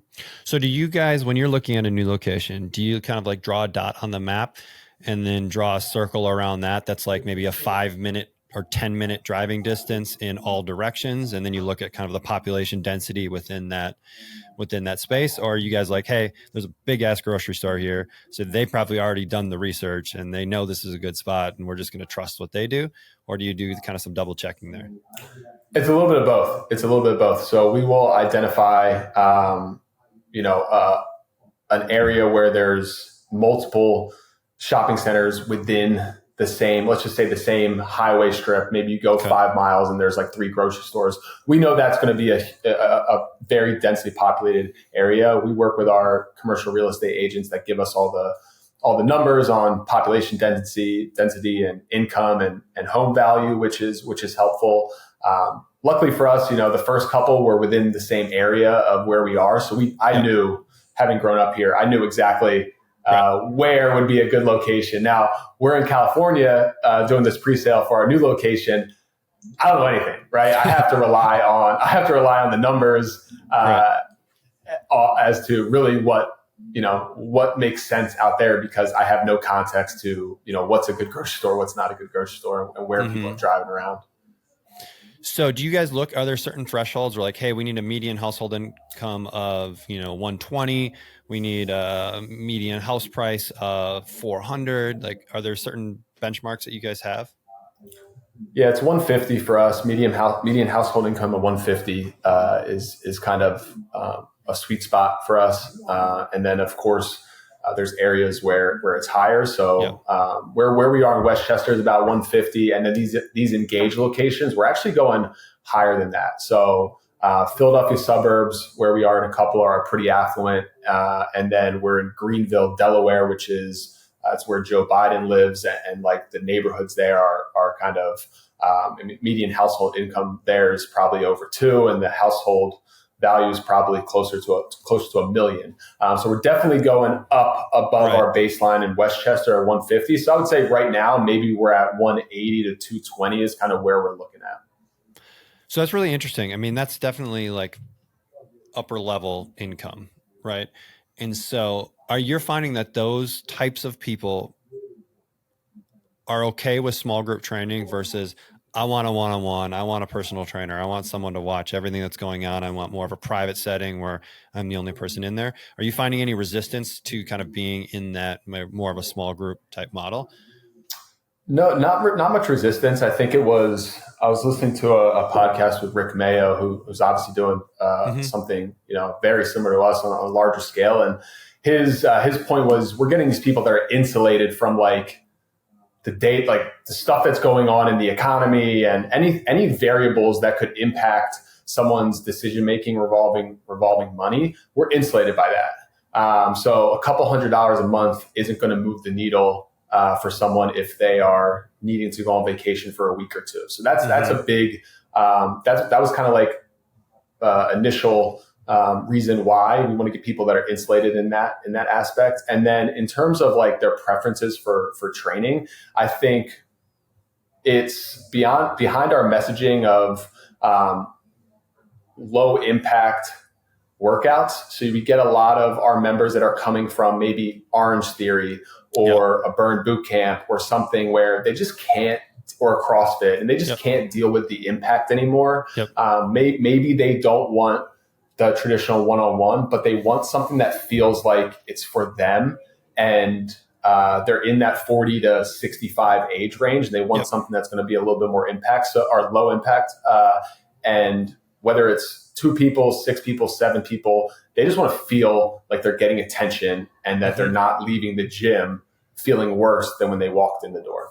So do you guys, when you're looking at a new location, do you kind of draw a dot on the map and then draw a circle around that? That's maybe a 5-minute or 10-minute driving distance in all directions. And then you look at kind of the population density within that space. Or are you guys hey, there's a big ass grocery store here. So they probably already done the research and they know this is a good spot and we're just going to trust what they do? Or do you do kind of some double checking there? It's a little bit of both. So we will identify, an area where there's multiple shopping centers within the same, let's just say the same highway strip. Maybe you go 5 miles and there's 3 grocery stores. We know that's going to be a very densely populated area. We work with our commercial real estate agents that give us all the numbers on population density and income and home value, which is helpful. Luckily for us, the first couple were within the same area of where we are. So I knew, having grown up here, I knew exactly where would be a good location. Now we're in California doing this pre-sale for our new location. I don't know anything, right? I have to rely on the numbers as to really what makes sense out there, because I have no context to what's a good grocery store, what's not a good grocery store, and where people are driving around. So do you guys are there certain thresholds where hey, we need a median household income of, 120. We need a median house price of 400. Are there certain benchmarks that you guys have? Yeah, it's 150 for us. Median household income of 150 is kind of a sweet spot for us. And then of course, there's areas where it's higher. So where we are in Westchester is about 150, and then these engaged locations, we're actually going higher than that. So Philadelphia suburbs, where we are in a couple, are pretty affluent, and then we're in Greenville, Delaware, which is that's where Joe Biden lives, and the neighborhoods there are kind of median household income there is probably over 2, and the household value is probably closer to $1 million. So we're definitely going up above our baseline in Westchester at 150. So I would say right now, maybe we're at 180 to 220 is kind of where we're looking at. So that's really interesting. I mean, that's definitely upper level income, right? And so are you finding that those types of people are okay with small group training versus I want a one-on-one, I want a personal trainer, I want someone to watch everything that's going on, I want more of a private setting where I'm the only person in there? Are you finding any resistance to kind of being in that more of a small group type model? No, not much resistance. I think I was listening to a podcast with Rick Mayo, who was obviously doing something, very similar to us on a larger scale. And his point was, we're getting these people that are insulated from the date, like the stuff that's going on in the economy and any variables that could impact someone's decision making revolving money, we're insulated by that. So a couple $100 a month isn't going to move the needle for someone if they are needing to go on vacation for a week or two. So that's a big that was kind of like initial reason why we want to get people that are insulated in that aspect. And then in terms of like their preferences for training, I think it's behind our messaging of low impact workouts. So we get a lot of our members that are coming from maybe Orange Theory or a Burn Boot Camp or something where they just can't, or a CrossFit, and they just can't deal with the impact anymore. Maybe they don't want the traditional one-on-one, but they want something that feels like it's for them, and they're in that 40 to 65 age range, and they want something that's going to be a little bit more impact, or low impact. And whether it's 2 people, 6 people, 7 people, they just want to feel like they're getting attention and that they're not leaving the gym feeling worse than when they walked in the door.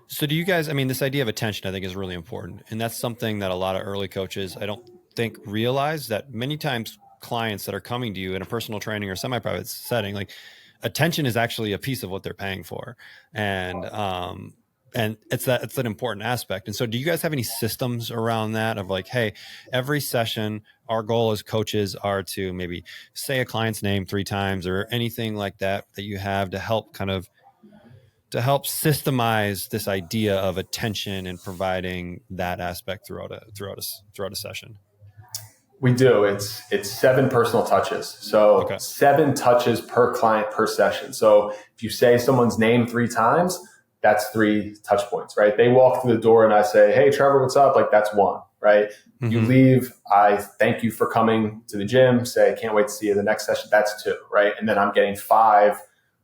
So do you guys, I mean, this idea of attention, I think, is really important. And that's something that a lot of early coaches, I don't think, realize that many times clients that are coming to you in a personal training or semi-private setting, like attention is actually a piece of what they're paying for. And it's an important aspect. And so do you guys have any systems around that of like, hey, every session, our goal as coaches are to maybe say a client's name 3 times or anything like that you have to help systemize this idea of attention and providing that aspect throughout a session? We do. It's 7 personal touches. So 7 touches per client per session. So if you say someone's name 3 times, that's 3 touch points, right? They walk through the door and I say, hey, Trevor, what's up? Like that's 1, right? Mm-hmm. You leave. I thank you for coming to the gym. Say, I can't wait to see you the next session. That's 2, right? And then I'm getting 5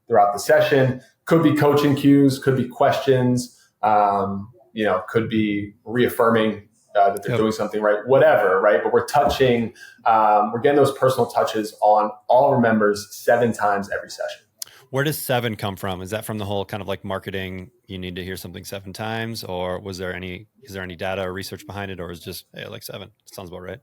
throughout the session. Could be coaching cues, could be questions, could be reaffirming that they're doing something right, whatever, right? But we're touching, we're getting those personal touches on all our members 7 times every session. Where does 7 come from? Is that from the whole kind of like marketing, you need to hear something 7 times, or is there any data or research behind it, or is it just like 7? Sounds about right.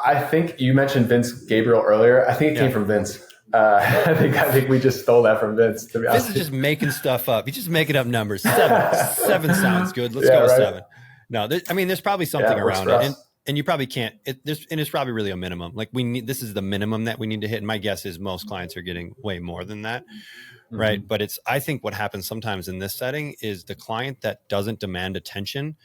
I think you mentioned Vince Gabriel earlier. I think it came from Vince. I think we just stole that from Vince, to be honest. Vince is just making stuff up. He's just making up numbers. 7 sounds good. Let's go with 7. No, there's probably something around it. And you probably can't, it's probably really a minimum. Like this is the minimum that we need to hit. And my guess is most clients are getting way more than that. Mm-hmm. Right. But I think what happens sometimes in this setting is the client that doesn't demand attention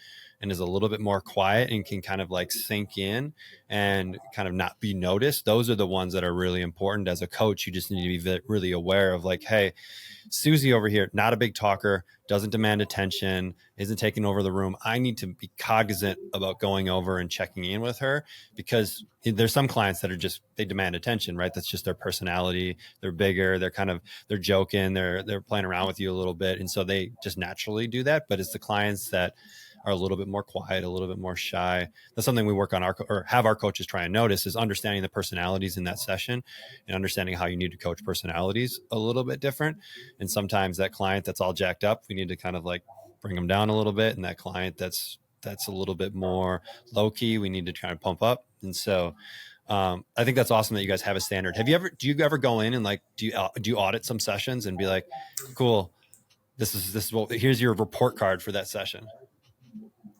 and is a little bit more quiet and can kind of like sink in and kind of not be noticed. Those are the ones that are really important. As a coach, you just need to be really aware of like, hey, Susie over here, not a big talker, doesn't demand attention, isn't taking over the room. I need to be cognizant about going over and checking in with her, because there's some clients that are they demand attention, right? That's just their personality. They're bigger. They're joking. They're playing around with you a little bit. And so they just naturally do that. But it's the clients that are a little bit more quiet, a little bit more shy. That's something we work on have our coaches try and notice, is understanding the personalities in that session and understanding how you need to coach personalities a little bit different. And sometimes that client that's all jacked up, we need to kind of like bring them down a little bit. And that client that's a little bit more low key, we need to try and pump up. And so I think that's awesome that you guys have a standard. Do you ever go in and like, do you audit some sessions and be like, cool, this is what, here's your report card for that session?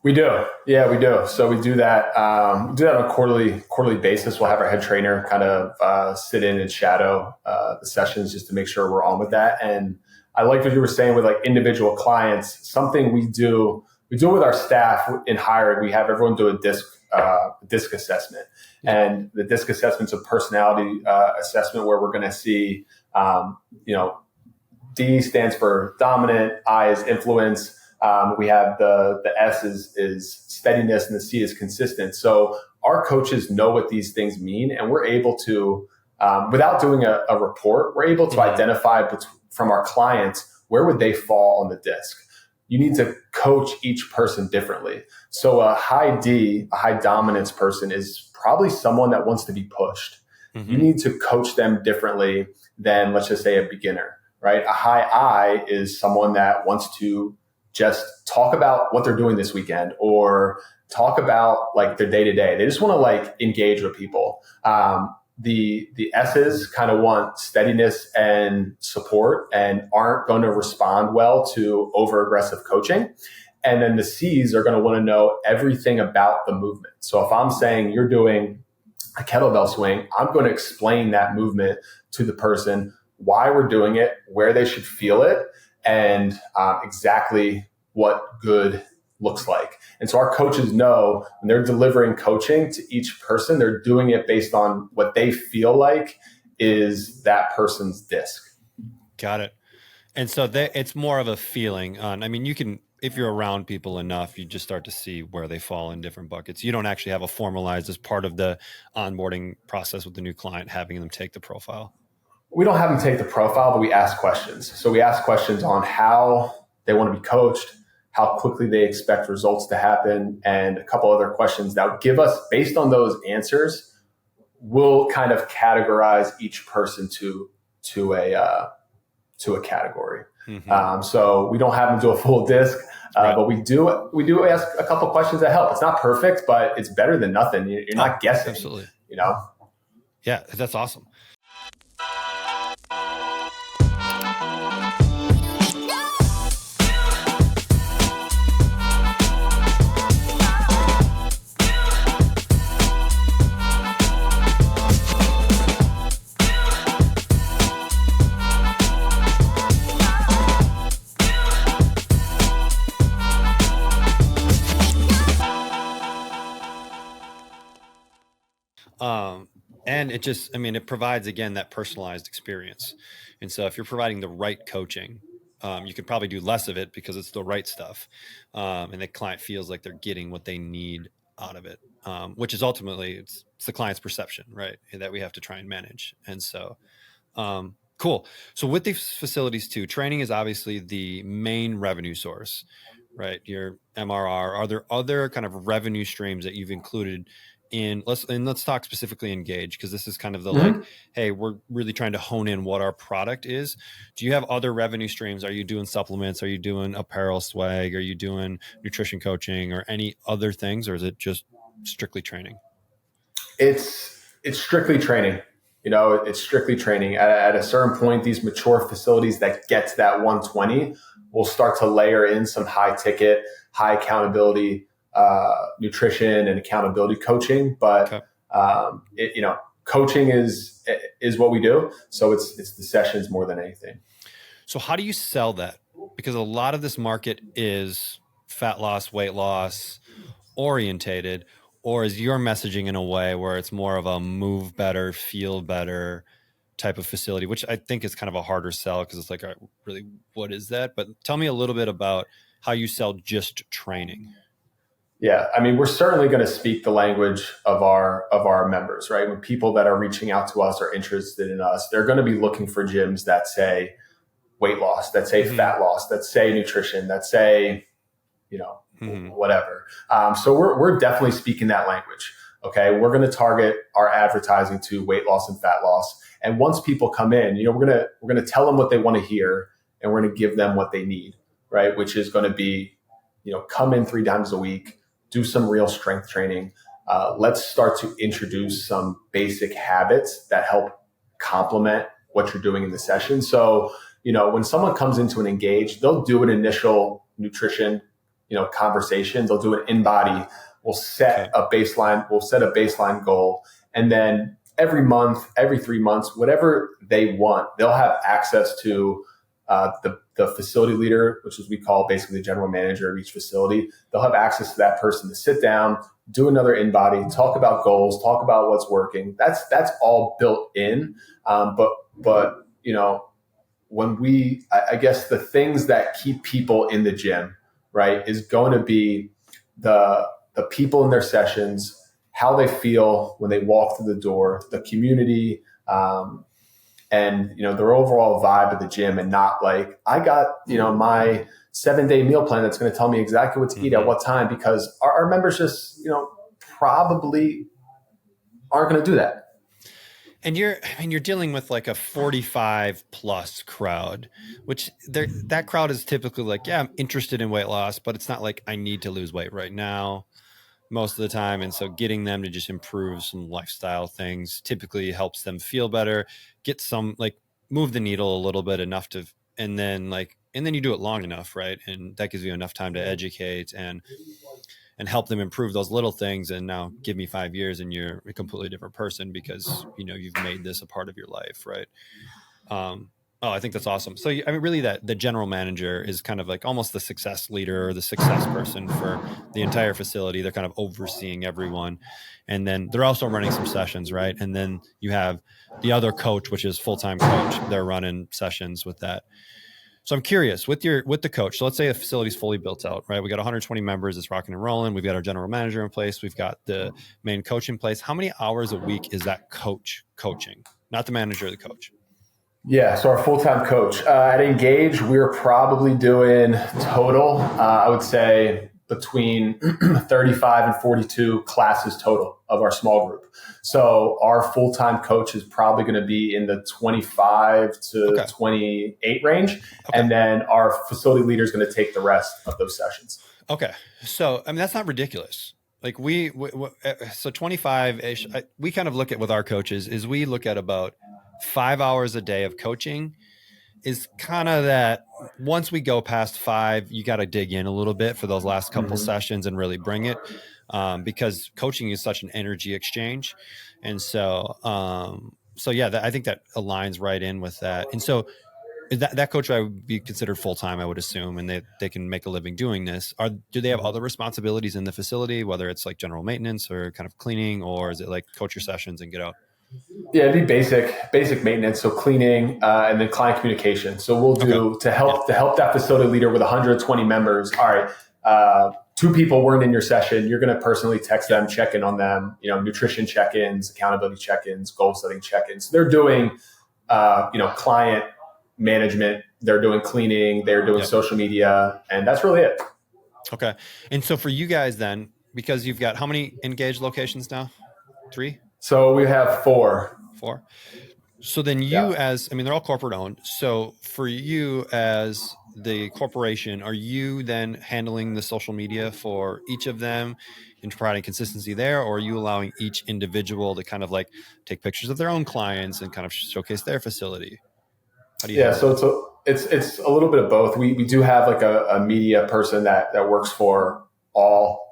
We do. Yeah, we do. So we do that. We do that on a quarterly basis. We'll have our head trainer kind of sit in and shadow the sessions just to make sure we're on with that. And I like what you were saying with like individual clients. Something we do with our staff in hiring. We have everyone do a DISC assessment, and the DISC assessment's a personality assessment where we're going to see, D stands for dominant, I is influence. We have the S is steadiness, and the C is consistent. So our coaches know what these things mean, and we're able to, without doing a report, we're able to identify from our clients, where would they fall on the DISC? You need to coach each person differently. So a high D, a high dominance person is probably someone that wants to be pushed. Mm-hmm. You need to coach them differently than, let's just say, a beginner. right? A high I is someone that wants to just talk about what they're doing this weekend or talk about like their day to day. They just want to like engage with people. The S's kind of want steadiness and support and aren't going to respond well to over aggressive coaching. And then the C's are going to want to know everything about the movement. So if I'm saying you're doing a kettlebell swing, I'm going to explain that movement to the person, why we're doing it, where they should feel it, and exactly what good looks like. And so our coaches know when they're delivering coaching to each person, they're doing it based on what they feel like is that person's disc. Got it. And so it's more of a feeling on, I mean, you can, if you're around people enough, you just start to see where they fall in different buckets. You don't actually have a formalized as part of the onboarding process with the new client, having them take the profile. We don't have them take the profile, but we ask questions. So we ask questions on how they want to be coached, how quickly they expect results to happen, and a couple other questions that would give us, based on those answers, we'll kind of categorize each person to a category. Mm-hmm. So we don't have them do a full disc, right. But we do ask a couple questions that help. It's not perfect, but it's better than nothing. You're not guessing. Absolutely. You know? Yeah, that's awesome. And it just, I mean, it provides, again, that personalized experience. And so if you're providing the right coaching, you could probably do less of it because it's the right stuff. And the client feels like they're getting what they need out of it, which is ultimately, it's the client's perception, right? That we have to try and manage. And so, cool. So with these facilities too, training is obviously the main revenue source, right? Your MRR. Are there other kind of revenue streams that you've included in? Let's talk specifically in Gage, because this is kind of the like, hey, we're really trying to hone in what our product is. Do you have other revenue streams? Are you doing supplements? Are you doing apparel swag? Are you doing nutrition coaching or any other things? Or is it just strictly training? It's strictly training. You know, it's strictly training. At a certain point, these mature facilities that get to that 120 will start to layer in some high ticket, high accountability nutrition and accountability coaching, but coaching is what we do. So it's the sessions more than anything. So how do you sell that? Because a lot of this market is fat loss, weight loss orientated, or is your messaging in a way where it's more of a move better, feel better type of facility, which I think is kind of a harder sell because it's like, all right, really, what is that? But tell me a little bit about how you sell just training. Yeah, I mean, we're certainly going to speak the language of our members, right? When people that are reaching out to us are interested in us, they're going to be looking for gyms that say weight loss, that say fat loss, that say nutrition, that say, whatever. So we're definitely speaking that language. Okay, we're going to target our advertising to weight loss and fat loss. And once people come in, we're going to tell them what they want to hear, and we're going to give them what they need, right? Which is going to be, come in 3 times a week. Do some real strength training. Let's start to introduce some basic habits that help complement what you're doing in the session. So, when someone comes into an Engage, they'll do an initial nutrition, conversation. They'll do an in-body. We'll set a baseline goal. And then every month, every 3 months, whatever they want, they'll have access to the facility leader, which is we call basically the general manager of each facility. They'll have access to that person to sit down, do another in-body, talk about goals, talk about what's working. That's all built in. But when I guess the things that keep people in the gym, right, is going to be the people in their sessions, how they feel when they walk through the door, the community, and their overall vibe of the gym, and not like, I got my 7-day meal plan that's going to tell me exactly what to eat at what time, because our members just probably aren't going to do that. And you're dealing with like a 45 plus crowd, which that crowd is typically like, yeah, I'm interested in weight loss, but it's not like I need to lose weight right now most of the time. And so getting them to just improve some lifestyle things typically helps them feel better, get some, like, move the needle a little bit enough to, and then you do it long enough, right? And that gives you enough time to educate and help them improve those little things. And now give me 5 years and you're a completely different person because, you've made this a part of your life. Right. I think that's awesome. So, I mean, really the general manager is kind of like almost the success leader or the success person for the entire facility. They're kind of overseeing everyone. And then they're also running some sessions, right? And then you have the other coach, which is full-time coach. They're running sessions with that. So I'm curious with the coach. So let's say a facility is fully built out, right? We got 120 members. It's rocking and rolling. We've got our general manager in place. We've got the main coach in place. How many hours a week is that coach coaching? Not the manager, the coach. Yeah, so our full-time coach at Engage, we're probably doing total, I would say between 35 and 42 classes total of our small group. So our full-time coach is probably going to be in the 25 to 28 range. Okay. And then our facility leader is going to take the rest of those sessions. Okay. So, I mean, that's not ridiculous. Like so 25-ish, we kind of look at with our coaches is we look at about 5 hours a day of coaching is kind of that. Once we go past 5, you got to dig in a little bit for those last couple sessions and really bring it, because coaching is such an energy exchange. And so, yeah, I think that aligns right in with that. And so that coach would be considered full-time, I would assume, and they can make a living doing this. Do they have other responsibilities in the facility, whether it's like general maintenance or kind of cleaning, or is it like coach your sessions and get out? Yeah, it'd be basic maintenance, so cleaning, and then client communication. So we'll do to help that facility leader with 120 members. All right, 2 people weren't in your session. You're going to personally text them, check in on them. Nutrition check-ins, accountability check-ins, goal setting check-ins. They're doing, client management. They're doing cleaning. They're doing social media, and that's really it. Okay, and so for you guys then, because you've got how many Engage locations now? 3. So we have 4. 4. So then they're all corporate owned. So for you as the corporation, are you then handling the social media for each of them and providing consistency there? Or are you allowing each individual to kind of like take pictures of their own clients and kind of showcase their facility? How do you so it's a little bit of both. We do have like a media person that works for all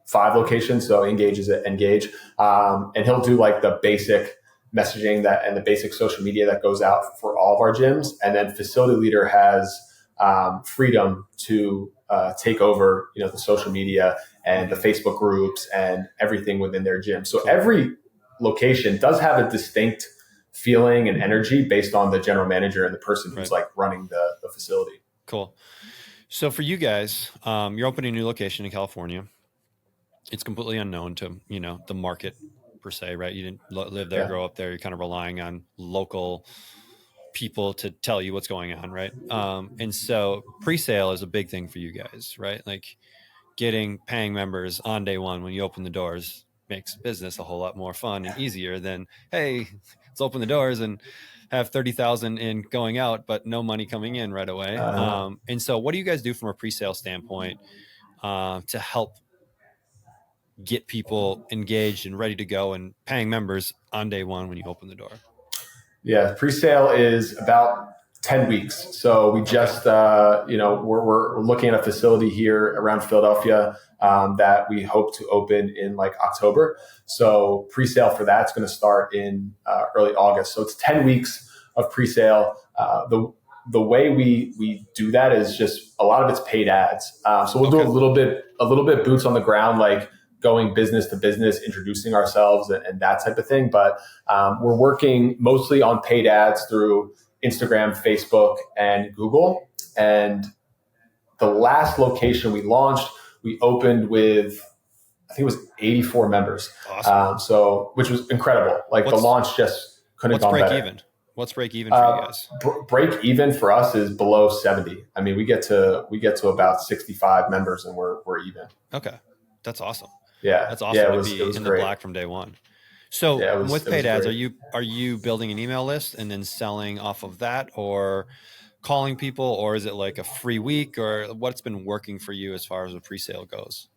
5 locations. So Engage is at Engage. And he'll do like the basic messaging and the basic social media that goes out for all of our gyms. And then facility leader has freedom to take over, the social media and the Facebook groups and everything within their gym. So every location does have a distinct feeling and energy based on the general manager and the person who's like running the facility. Cool. So for you guys, you're opening a new location in California. It's completely unknown to, the market per se, right? You didn't live there, grow up there. You're kind of relying on local people to tell you what's going on, right? And so pre-sale is a big thing for you guys, right? Like getting paying members on day one when you open the doors makes business a whole lot more fun and easier than, hey, let's open the doors and have 30,000 in going out, but no money coming in right away. And so what do you guys do from a pre-sale standpoint to help get people engaged and ready to go and paying members on day one when you open the door? Yeah, pre-sale is about 10 weeks. So we just, we're looking at a facility here around Philadelphia that we hope to open in like October. So pre-sale for that's going to start in early August. So it's 10 weeks of pre-sale. The way we do that is just a lot of it's paid ads. So we'll do a little bit boots on the ground, like going business to business, introducing ourselves and that type of thing. But we're working mostly on paid ads through Instagram, Facebook, and Google. And the last location we launched, we opened with, I think it was 84 members. Awesome. Which was incredible. Like the launch just couldn't have gone better. What's break even for you guys? Break even for us is below 70. I mean, we get to about 65 members and we're even. Okay. That's awesome. Yeah. That's awesome it was in great. the black from day one. So yeah, with it was paid ads, great. are you building an email list and then selling off of that, or calling people, or is it like a free week, or what's been working for you as far as a pre-sale goes?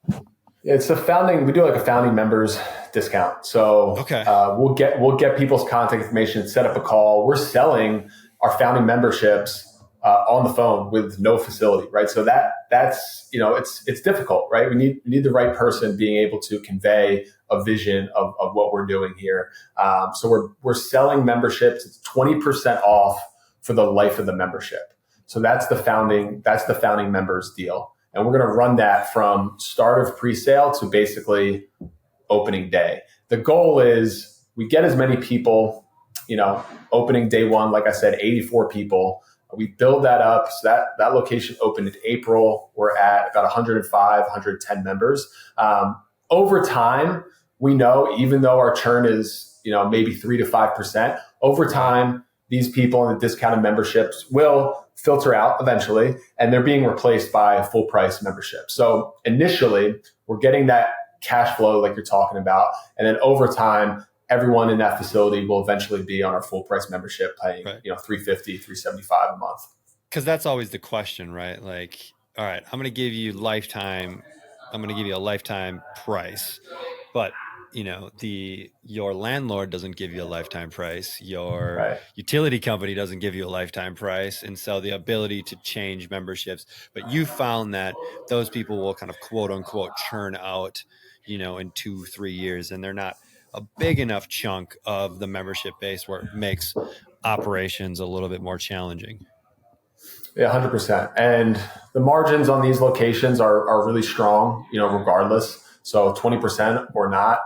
It's we do like a founding members discount. So Okay. we'll get people's contact information, set up a call. We're selling our founding memberships on the phone with no facility, right? So that's it's difficult, right? We need the right person being able to convey a vision of what we're doing here. So we're selling memberships. It's 20% off for the life of the membership. So that's the founding members deal. And we're going to run that from start of pre-sale to basically opening day. The goal is we get as many people, opening day one, like I said, 84 people. We build that up. So that location opened in April. We're at about 105, 110 members. Over time, we know, even though our churn is, maybe 3 to 5%, over time, these people in the discounted memberships will filter out eventually, and they're being replaced by full price membership. So initially, we're getting that cash flow like you're talking about. And then over time, everyone in that facility will eventually be on our full price membership paying, $350, $375 a month. Because that's always the question, right? Like, all right, I'm going to give you a lifetime price, but your landlord doesn't give you a lifetime price. Your utility company doesn't give you a lifetime price. And so the ability to change memberships, but you found that those people will kind of quote unquote churn out, in 2-3 years, and they're not a big enough chunk of the membership base where it makes operations a little bit more challenging. Yeah, 100%. And the margins on these locations are really strong, regardless. So 20% or not,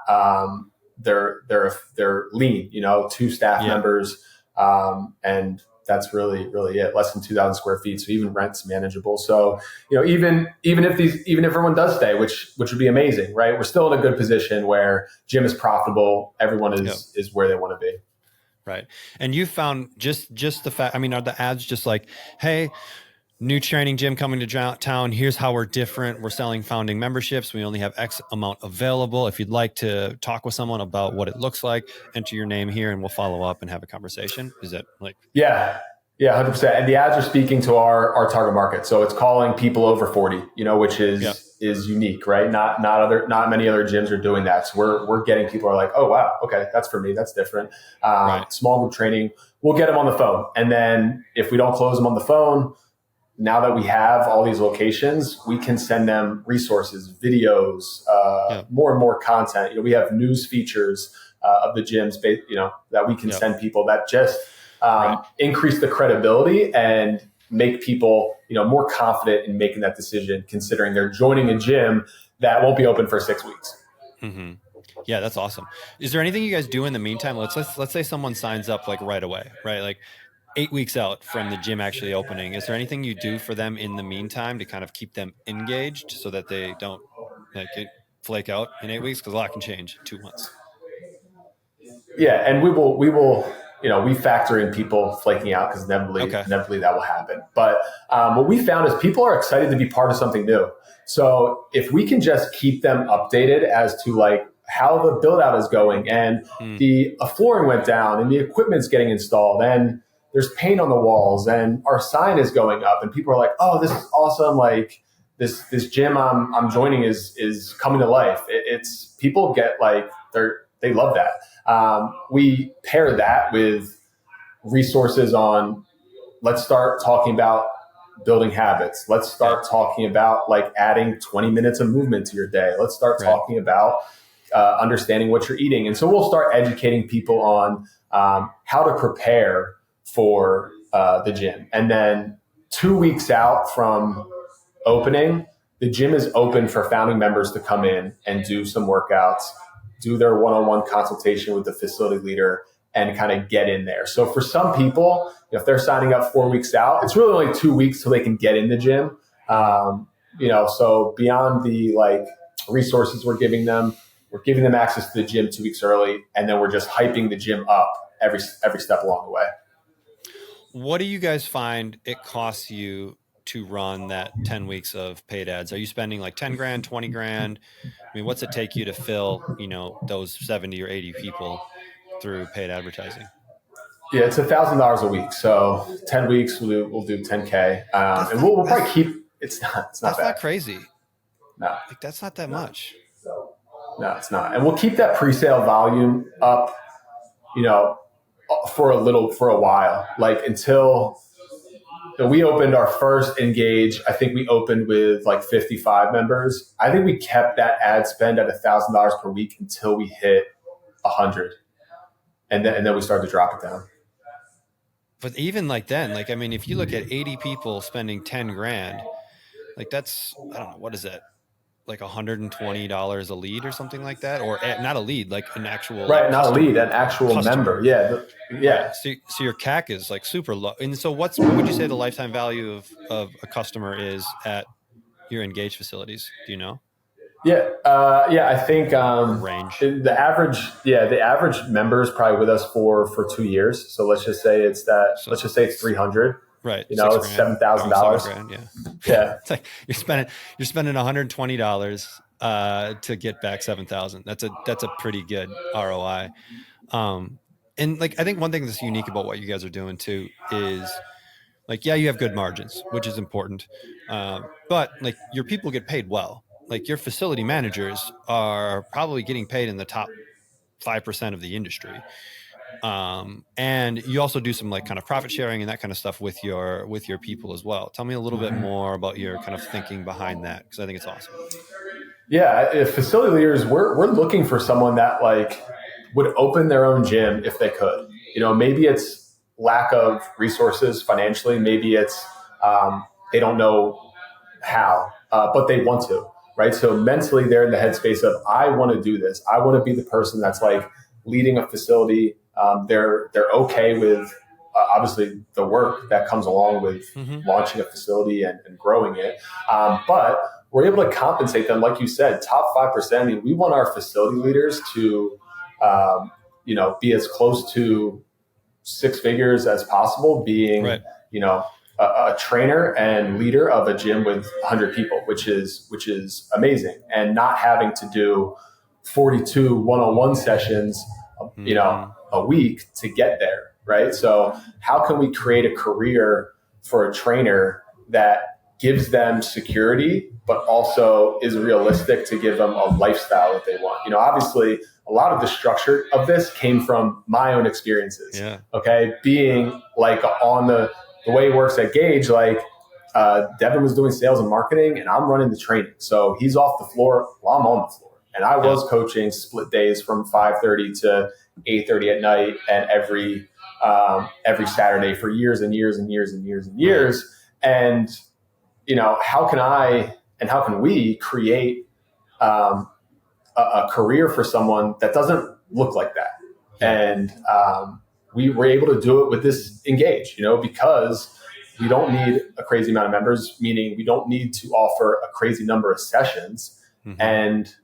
they're lean, 2 staff members. And that's really, really it. Less than 2,000 square feet. So even rent's manageable. So, even if everyone does stay, which would be amazing, right? We're still in a good position where gym is profitable. Everyone is where they want to be. Right. And you found just the fact, are the ads just like, hey, new training gym coming to town. Here's how we're different. We're selling founding memberships. We only have X amount available. If you'd like to talk with someone about what it looks like, enter your name here and we'll follow up and have a conversation. Is that like? Yeah, 100%. And the ads are speaking to our target market. So it's calling people over 40, which is unique, right? Not many other gyms are doing that. So we're getting people who are like, oh, wow, okay, that's for me. That's different. Small group training, we'll get them on the phone. And then if we don't close them on the phone, now that we have all these locations, we can send them resources, videos, more and more content. We have news features of the gyms, that we can send people that just increase the credibility and make people, more confident in making that decision, considering they're joining a gym that won't be open for 6 weeks. Mm-hmm. Yeah, that's awesome. Is there anything you guys do in the meantime? Let's say someone signs up like right away, right? Like 8 weeks out from the gym actually opening. Is there anything you do for them in the meantime to kind of keep them engaged so that they don't flake out in 8 weeks? Because a lot can change in 2 months. Yeah, and we will, we factor in people flaking out because inevitably that will happen. But what we found is people are excited to be part of something new. So if we can just keep them updated as to like how the build out is going and the flooring went down and the equipment's getting installed and there's paint on the walls and our sign is going up and people are like, oh, this is awesome. Like this gym I'm joining is coming to life. It's people get like, they love that. We pair that with resources on, let's start talking about building habits. Let's start talking about like adding 20 minutes of movement to your day. Let's start talking about understanding what you're eating. And so we'll start educating people on how to prepare for the gym. And then 2 weeks out from opening, the gym is open for founding members to come in and do some workouts, do their one-on-one consultation with the facility leader and kind of get in there. So for some people, if they're signing up 4 weeks out, it's really only 2 weeks till they can get in the gym. So beyond the like resources we're giving them access to the gym 2 weeks early, and then we're just hyping the gym up every step along the way. What do you guys find it costs you to run that 10 weeks of paid ads? Are you spending like 10 grand, 20 grand? I mean, what's it take you to fill, those 70 or 80 people through paid advertising? Yeah, it's $1,000 a week. So 10 weeks, we'll do 10K. And we'll probably keep, it's not That's bad. not crazy. No. Like, that's not that much. No, it's not. And we'll keep that pre-sale volume up, for a while, like until we opened our first Engage. I think we opened with like 55 members. I think we kept that ad spend at $1,000 per week until we hit 100. And then we started to drop it down. But even like then, like, I mean, if you look at 80 people spending 10 grand, like that's, I don't know, what is that? Like $120 a lead or something like that? Or not a lead, like an actual, right. Not a lead, an actual member. Yeah. Yeah. Right. So your CAC is like super low. And so what would you say the lifetime value of a customer is at your Engage facilities? Do you know? Yeah. I think range. The average member is probably with us for 2 years. So let's just say it's 300. Right. It's $7,000. Yeah. Yeah. It's like you're spending $120 to get back 7,000. That's a pretty good ROI. And like, I think one thing that's unique about what you guys are doing too is like, yeah, you have good margins, which is important. But like your people get paid well. Like your facility managers are probably getting paid in the top 5% of the industry. And you also do some like kind of profit sharing and that kind of stuff with your people as well. Tell me a little bit more about your kind of thinking behind that, because I think it's awesome. Yeah, facility leaders, we're looking for someone that like would open their own gym if they could. Maybe it's lack of resources financially. Maybe it's they don't know how, but they want to, right? So mentally, they're in the headspace of I want to do this. I want to be the person that's like leading a facility. They're okay with obviously the work that comes along with launching a facility and growing it. But we're able to compensate them, like you said, top 5%. I mean, we want our facility leaders to, be as close to six figures as possible, being, right. A trainer and leader of a gym with 100 people, which is amazing, and not having to do 42 one-on-one sessions, a week to get there, right? So how can we create a career for a trainer that gives them security, but also is realistic to give them a lifestyle that they want? Obviously, a lot of the structure of this came from my own experiences. Yeah. Okay, being like on the way it works at Gage, like Devin was doing sales and marketing, and I'm running the training. So he's off the floor while I'm on the floor. And I was coaching split days from 5:30 to 8:30 at night, and every Saturday for years and years and years and years and years. And how can we create a career for someone that doesn't look like that? And we were able to do it with this Engage, because we don't need a crazy amount of members, meaning we don't need to offer a crazy number of sessions, and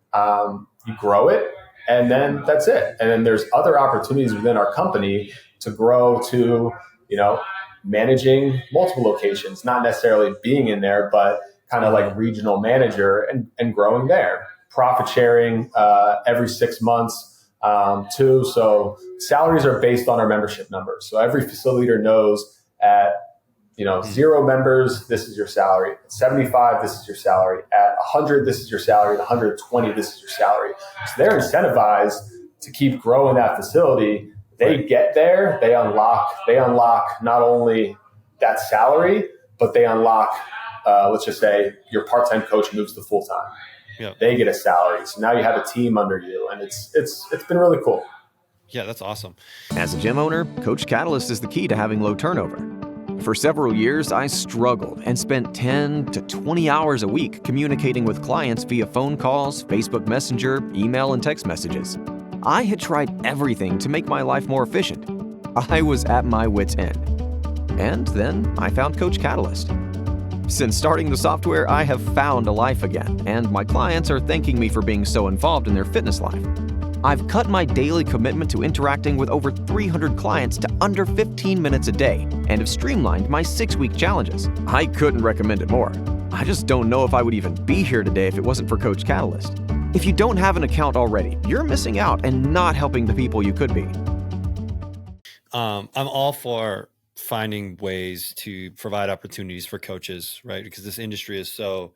you grow it, and then that's it. And then there's other opportunities within our company to grow to, managing multiple locations, not necessarily being in there, but kind of like regional manager and growing there. Profit sharing every 6 months too. So salaries are based on our membership numbers. So every facility leader knows at 0 members, this is your salary. At 75, this is your salary. At 100, this is your salary. At 120, this is your salary. So they're incentivized to keep growing that facility. They get there, they unlock not only that salary, but they unlock, let's just say your part-time coach moves to full-time. Yep. They get a salary. So now you have a team under you, and it's been really cool. Yeah, that's awesome. As a gym owner, Coach Catalyst is the key to having low turnover. For several years, I struggled and spent 10 to 20 hours a week communicating with clients via phone calls, Facebook Messenger, email, and text messages. I had tried everything to make my life more efficient. I was at my wit's end. And then I found Coach Catalyst. Since starting the software, I have found a life again, and my clients are thanking me for being so involved in their fitness life. I've cut my daily commitment to interacting with over 300 clients to under 15 minutes a day and have streamlined my 6-week challenges. I couldn't recommend it more. I just don't know if I would even be here today if it wasn't for Coach Catalyst. If you don't have an account already, you're missing out and not helping the people you could be. I'm all for finding ways to provide opportunities for coaches, right? Because this industry is so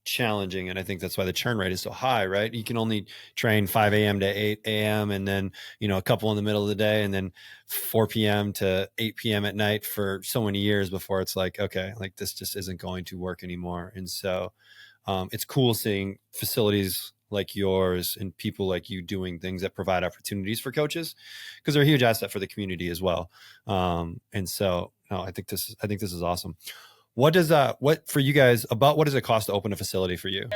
challenging. And I think that's why the churn rate is so high, right? You can only train 5 a.m. to 8 a.m. and then, a couple in the middle of the day and then 4 p.m. to 8 p.m. at night for so many years before it's like, okay, like this just isn't going to work anymore. And so it's cool seeing facilities like yours and people like you doing things that provide opportunities for coaches because they're a huge asset for the community as well. And so I think this is awesome. What for you guys what does it cost to open a facility for you?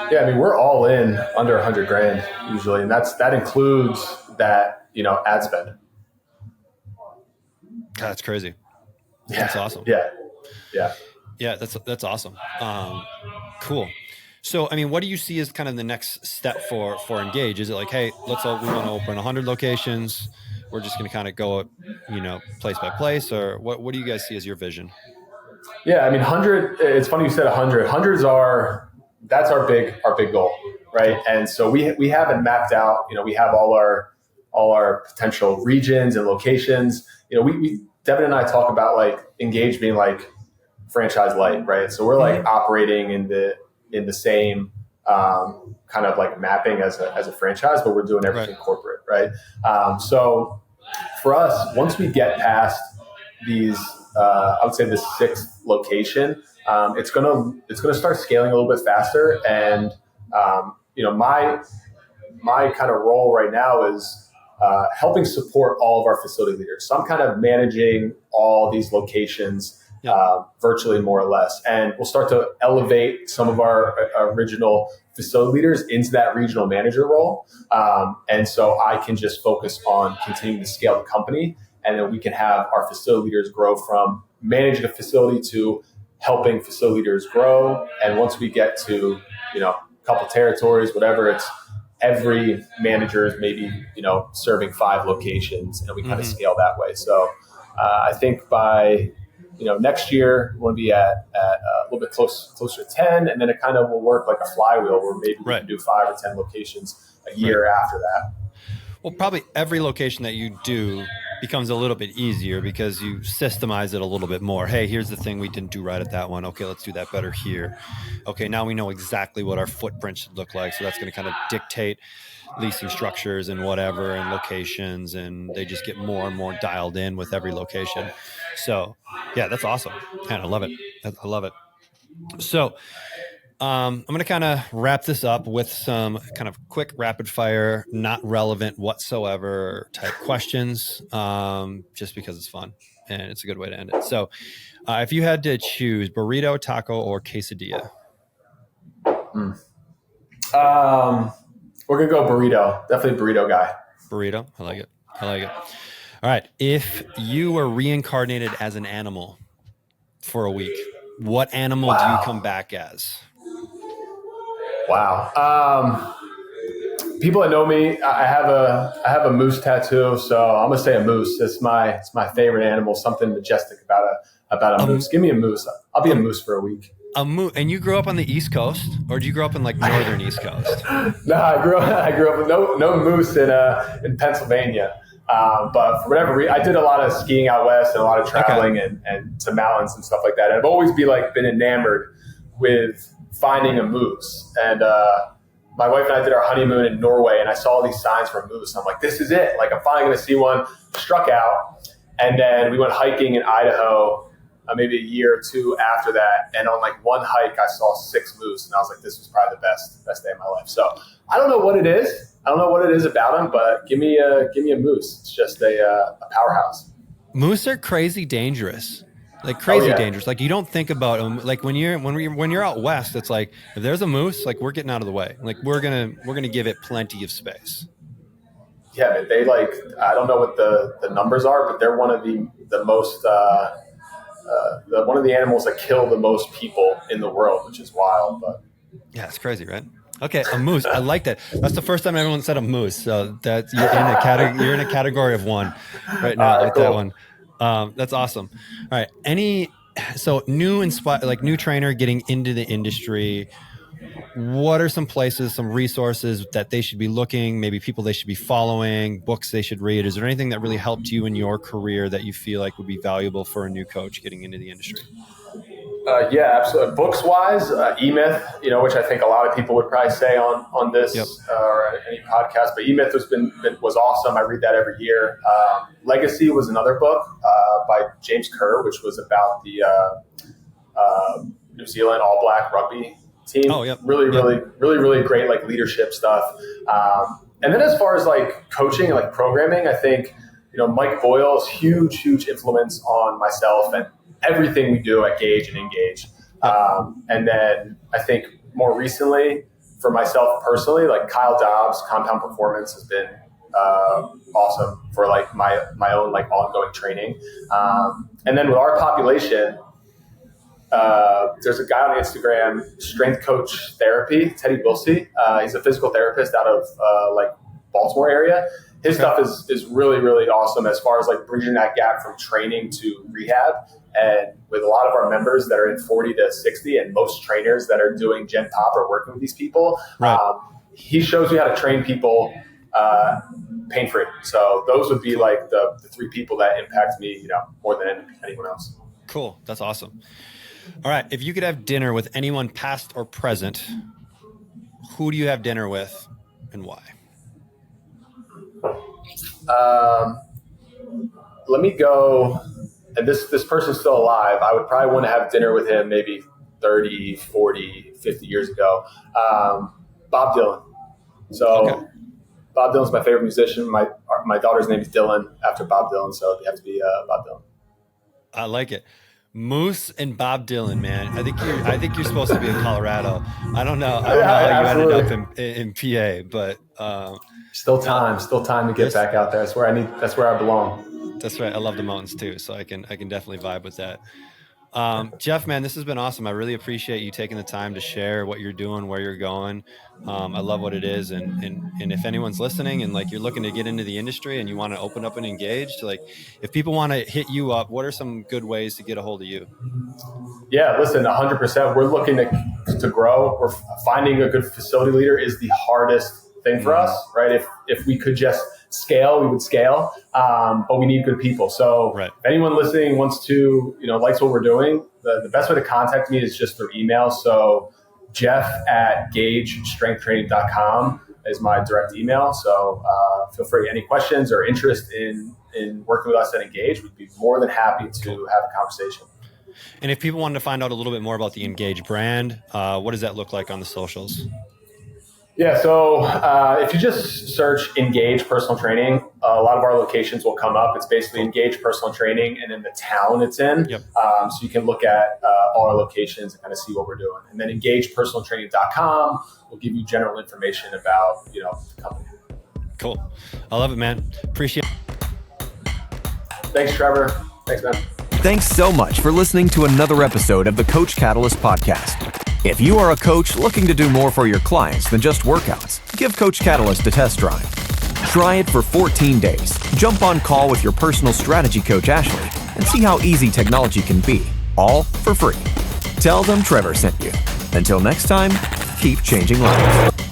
Yeah, I mean, we're all in under $100,000 usually. And that includes that, ad spend. That's crazy. Yeah. That's awesome. Yeah. That's awesome. Cool. So, I mean, what do you see as kind of the next step for Engage? Is it like, hey, we want to open 100 locations. We're just going to kind of go, place by place, or what do you guys see as your vision? Yeah, I mean, 100. It's funny you said 100. That's our big goal, right? And so we haven't mapped out. We have all our potential regions and locations. We Devin and I talk about like Engage being like franchise light, right? So we're like operating in the same kind of like mapping as a franchise, but we're doing everything corporate, right? So for us, once we get past these, I would say the 6th location, it's gonna start scaling a little bit faster. And my kind of role right now is helping support all of our facility leaders. So I'm kind of managing all these locations virtually, more or less. And we'll start to elevate some of our original facility leaders into that regional manager role. And so I can just focus on continuing to scale the company. And then we can have our facility leaders grow from managing a facility to helping facility leaders grow. And once we get to, a couple territories, whatever, it's every manager is maybe, serving 5 locations, and we kind of scale that way. So I think by, next year we'll be at a little bit closer to 10, and then it kind of will work like a flywheel where maybe we can do 5 or 10 locations a year after that. Well, probably every location that you do becomes a little bit easier because you systemize it a little bit more. Hey, here's the thing we didn't do right at that one. Okay, let's do that better here. Okay, now we know exactly what our footprint should look like. So that's going to kind of dictate leasing structures and whatever and locations, and they just get more and more dialed in with every location. So yeah, that's awesome. Man, I love it. I love it. So I'm going to kind of wrap this up with some kind of quick rapid fire, not relevant whatsoever type questions, just because it's fun and it's a good way to end it. So if you had to choose burrito, taco, or quesadilla? We're going to go burrito. Definitely burrito guy. Burrito. I like it. All right. If you were reincarnated as an animal for a week, what animal do you come back as? Wow. People that know me, I have a moose tattoo, so I'm gonna say a moose. It's my favorite animal. Something majestic about a moose. Give me a moose. I'll be a moose for a week. A moose. And you grew up on the East Coast, or did you grow up in like northern East Coast? No, I grew up with no moose in Pennsylvania. But for whatever reason, I did a lot of skiing out west and a lot of traveling and to mountains and stuff like that. And I've always been enamored with finding a moose. And my wife and I did our honeymoon in Norway, and I saw all these signs for a moose. I'm like, this is it. Like, I'm finally going to see one. Struck out. And then we went hiking in Idaho maybe a year or two after that. And on like one hike, I saw 6 moose. And I was like, this was probably the best day of my life. So I don't know what it is. I don't know what it is about them, but give me a moose. It's just a powerhouse. Moose are crazy dangerous. Like dangerous. Like you don't think about them. Like when you're out west, it's like if there's a moose, like we're getting out of the way. Like we're gonna give it plenty of space. Yeah, they like, I don't know what the numbers are, but they're one of the most one of the animals that kill the most people in the world, which is wild. But yeah, it's crazy, right? Okay, a moose. I like that. That's the first time everyone said a moose. So that you're in a category of one right now with that one. That's awesome. All right. New trainer getting into the industry. What are some places, some resources that they should be looking, maybe people they should be following, books they should read? Is there anything that really helped you in your career that you feel like would be valuable for a new coach getting into the industry? Yeah, absolutely. Books wise, E-Myth, which I think a lot of people would probably say on this or any podcast, but E-Myth was awesome. I read that every year. Legacy was another book by James Kerr, which was about the New Zealand All Black rugby team. Oh, yeah. Really great, like leadership stuff. And then as far as like coaching and like programming, I think, Mike Boyle's huge influence on myself and everything we do at Gage and Engage. And then I think more recently for myself personally, like Kyle Dobbs, Compound Performance has been awesome for like my own like ongoing training. And then with our population, there's a guy on Instagram, Strength Coach Therapy, Teddy Wilsey. He's a physical therapist out of like Baltimore area. His stuff is really awesome as far as like bridging that gap from training to rehab. And with a lot of our members that are in 40 to 60 and most trainers that are doing Gen Pop or working with these people, he shows you how to train people pain-free. So those would be like the three people that impact me, more than anyone else. Cool. That's awesome. All right. If you could have dinner with anyone past or present, who do you have dinner with and why? Let me go. And this person's still alive. I would probably want to have dinner with him maybe 30, 40, 50 years ago. Bob Dylan. So Bob Dylan's my favorite musician. My daughter's name is Dylan after Bob Dylan. So it has to be Bob Dylan. I like it. Moose and Bob Dylan, man. I think you're supposed to be in Colorado. I don't know how you ended up in PA, but still time to get back out there. That's where I belong. That's right. I love the mountains too, so I can definitely vibe with that. Jeff, man, this has been awesome. I really appreciate you taking the time to share what you're doing, where you're going. I love what it is, and if anyone's listening and like you're looking to get into the industry and you want to open up and engage, like if people want to hit you up, what are some good ways to get a hold of you? Yeah, listen, 100%. We're looking to grow. We're finding a good facility leader is the hardest thing for us, right? If we could just scale, we would scale, but we need good people. So if anyone listening wants to, likes what we're doing, the best way to contact me is just through email. So Jeff@GageStrengthTraining.com is my direct email. So feel free, any questions or interest in working with us at Engage, we'd be more than happy to have a conversation. And if people wanted to find out a little bit more about the Engage brand, what does that look like on the socials? Yeah, so if you just search Engage Personal Training, a lot of our locations will come up. It's basically Engage Personal Training and then the town it's in. So you can look at all our locations and kind of see what we're doing. And then EngagePersonalTraining.com will give you general information about the company. Cool. I love it, man. Appreciate it. Thanks, Trevor. Thanks, man. Thanks so much for listening to another episode of the Coach Catalyst podcast. If you are a coach looking to do more for your clients than just workouts, give Coach Catalyst a test drive. Try it for 14 days. Jump on call with your personal strategy coach, Ashley, and see how easy technology can be, all for free. Tell them Trevor sent you. Until next time, keep changing lives.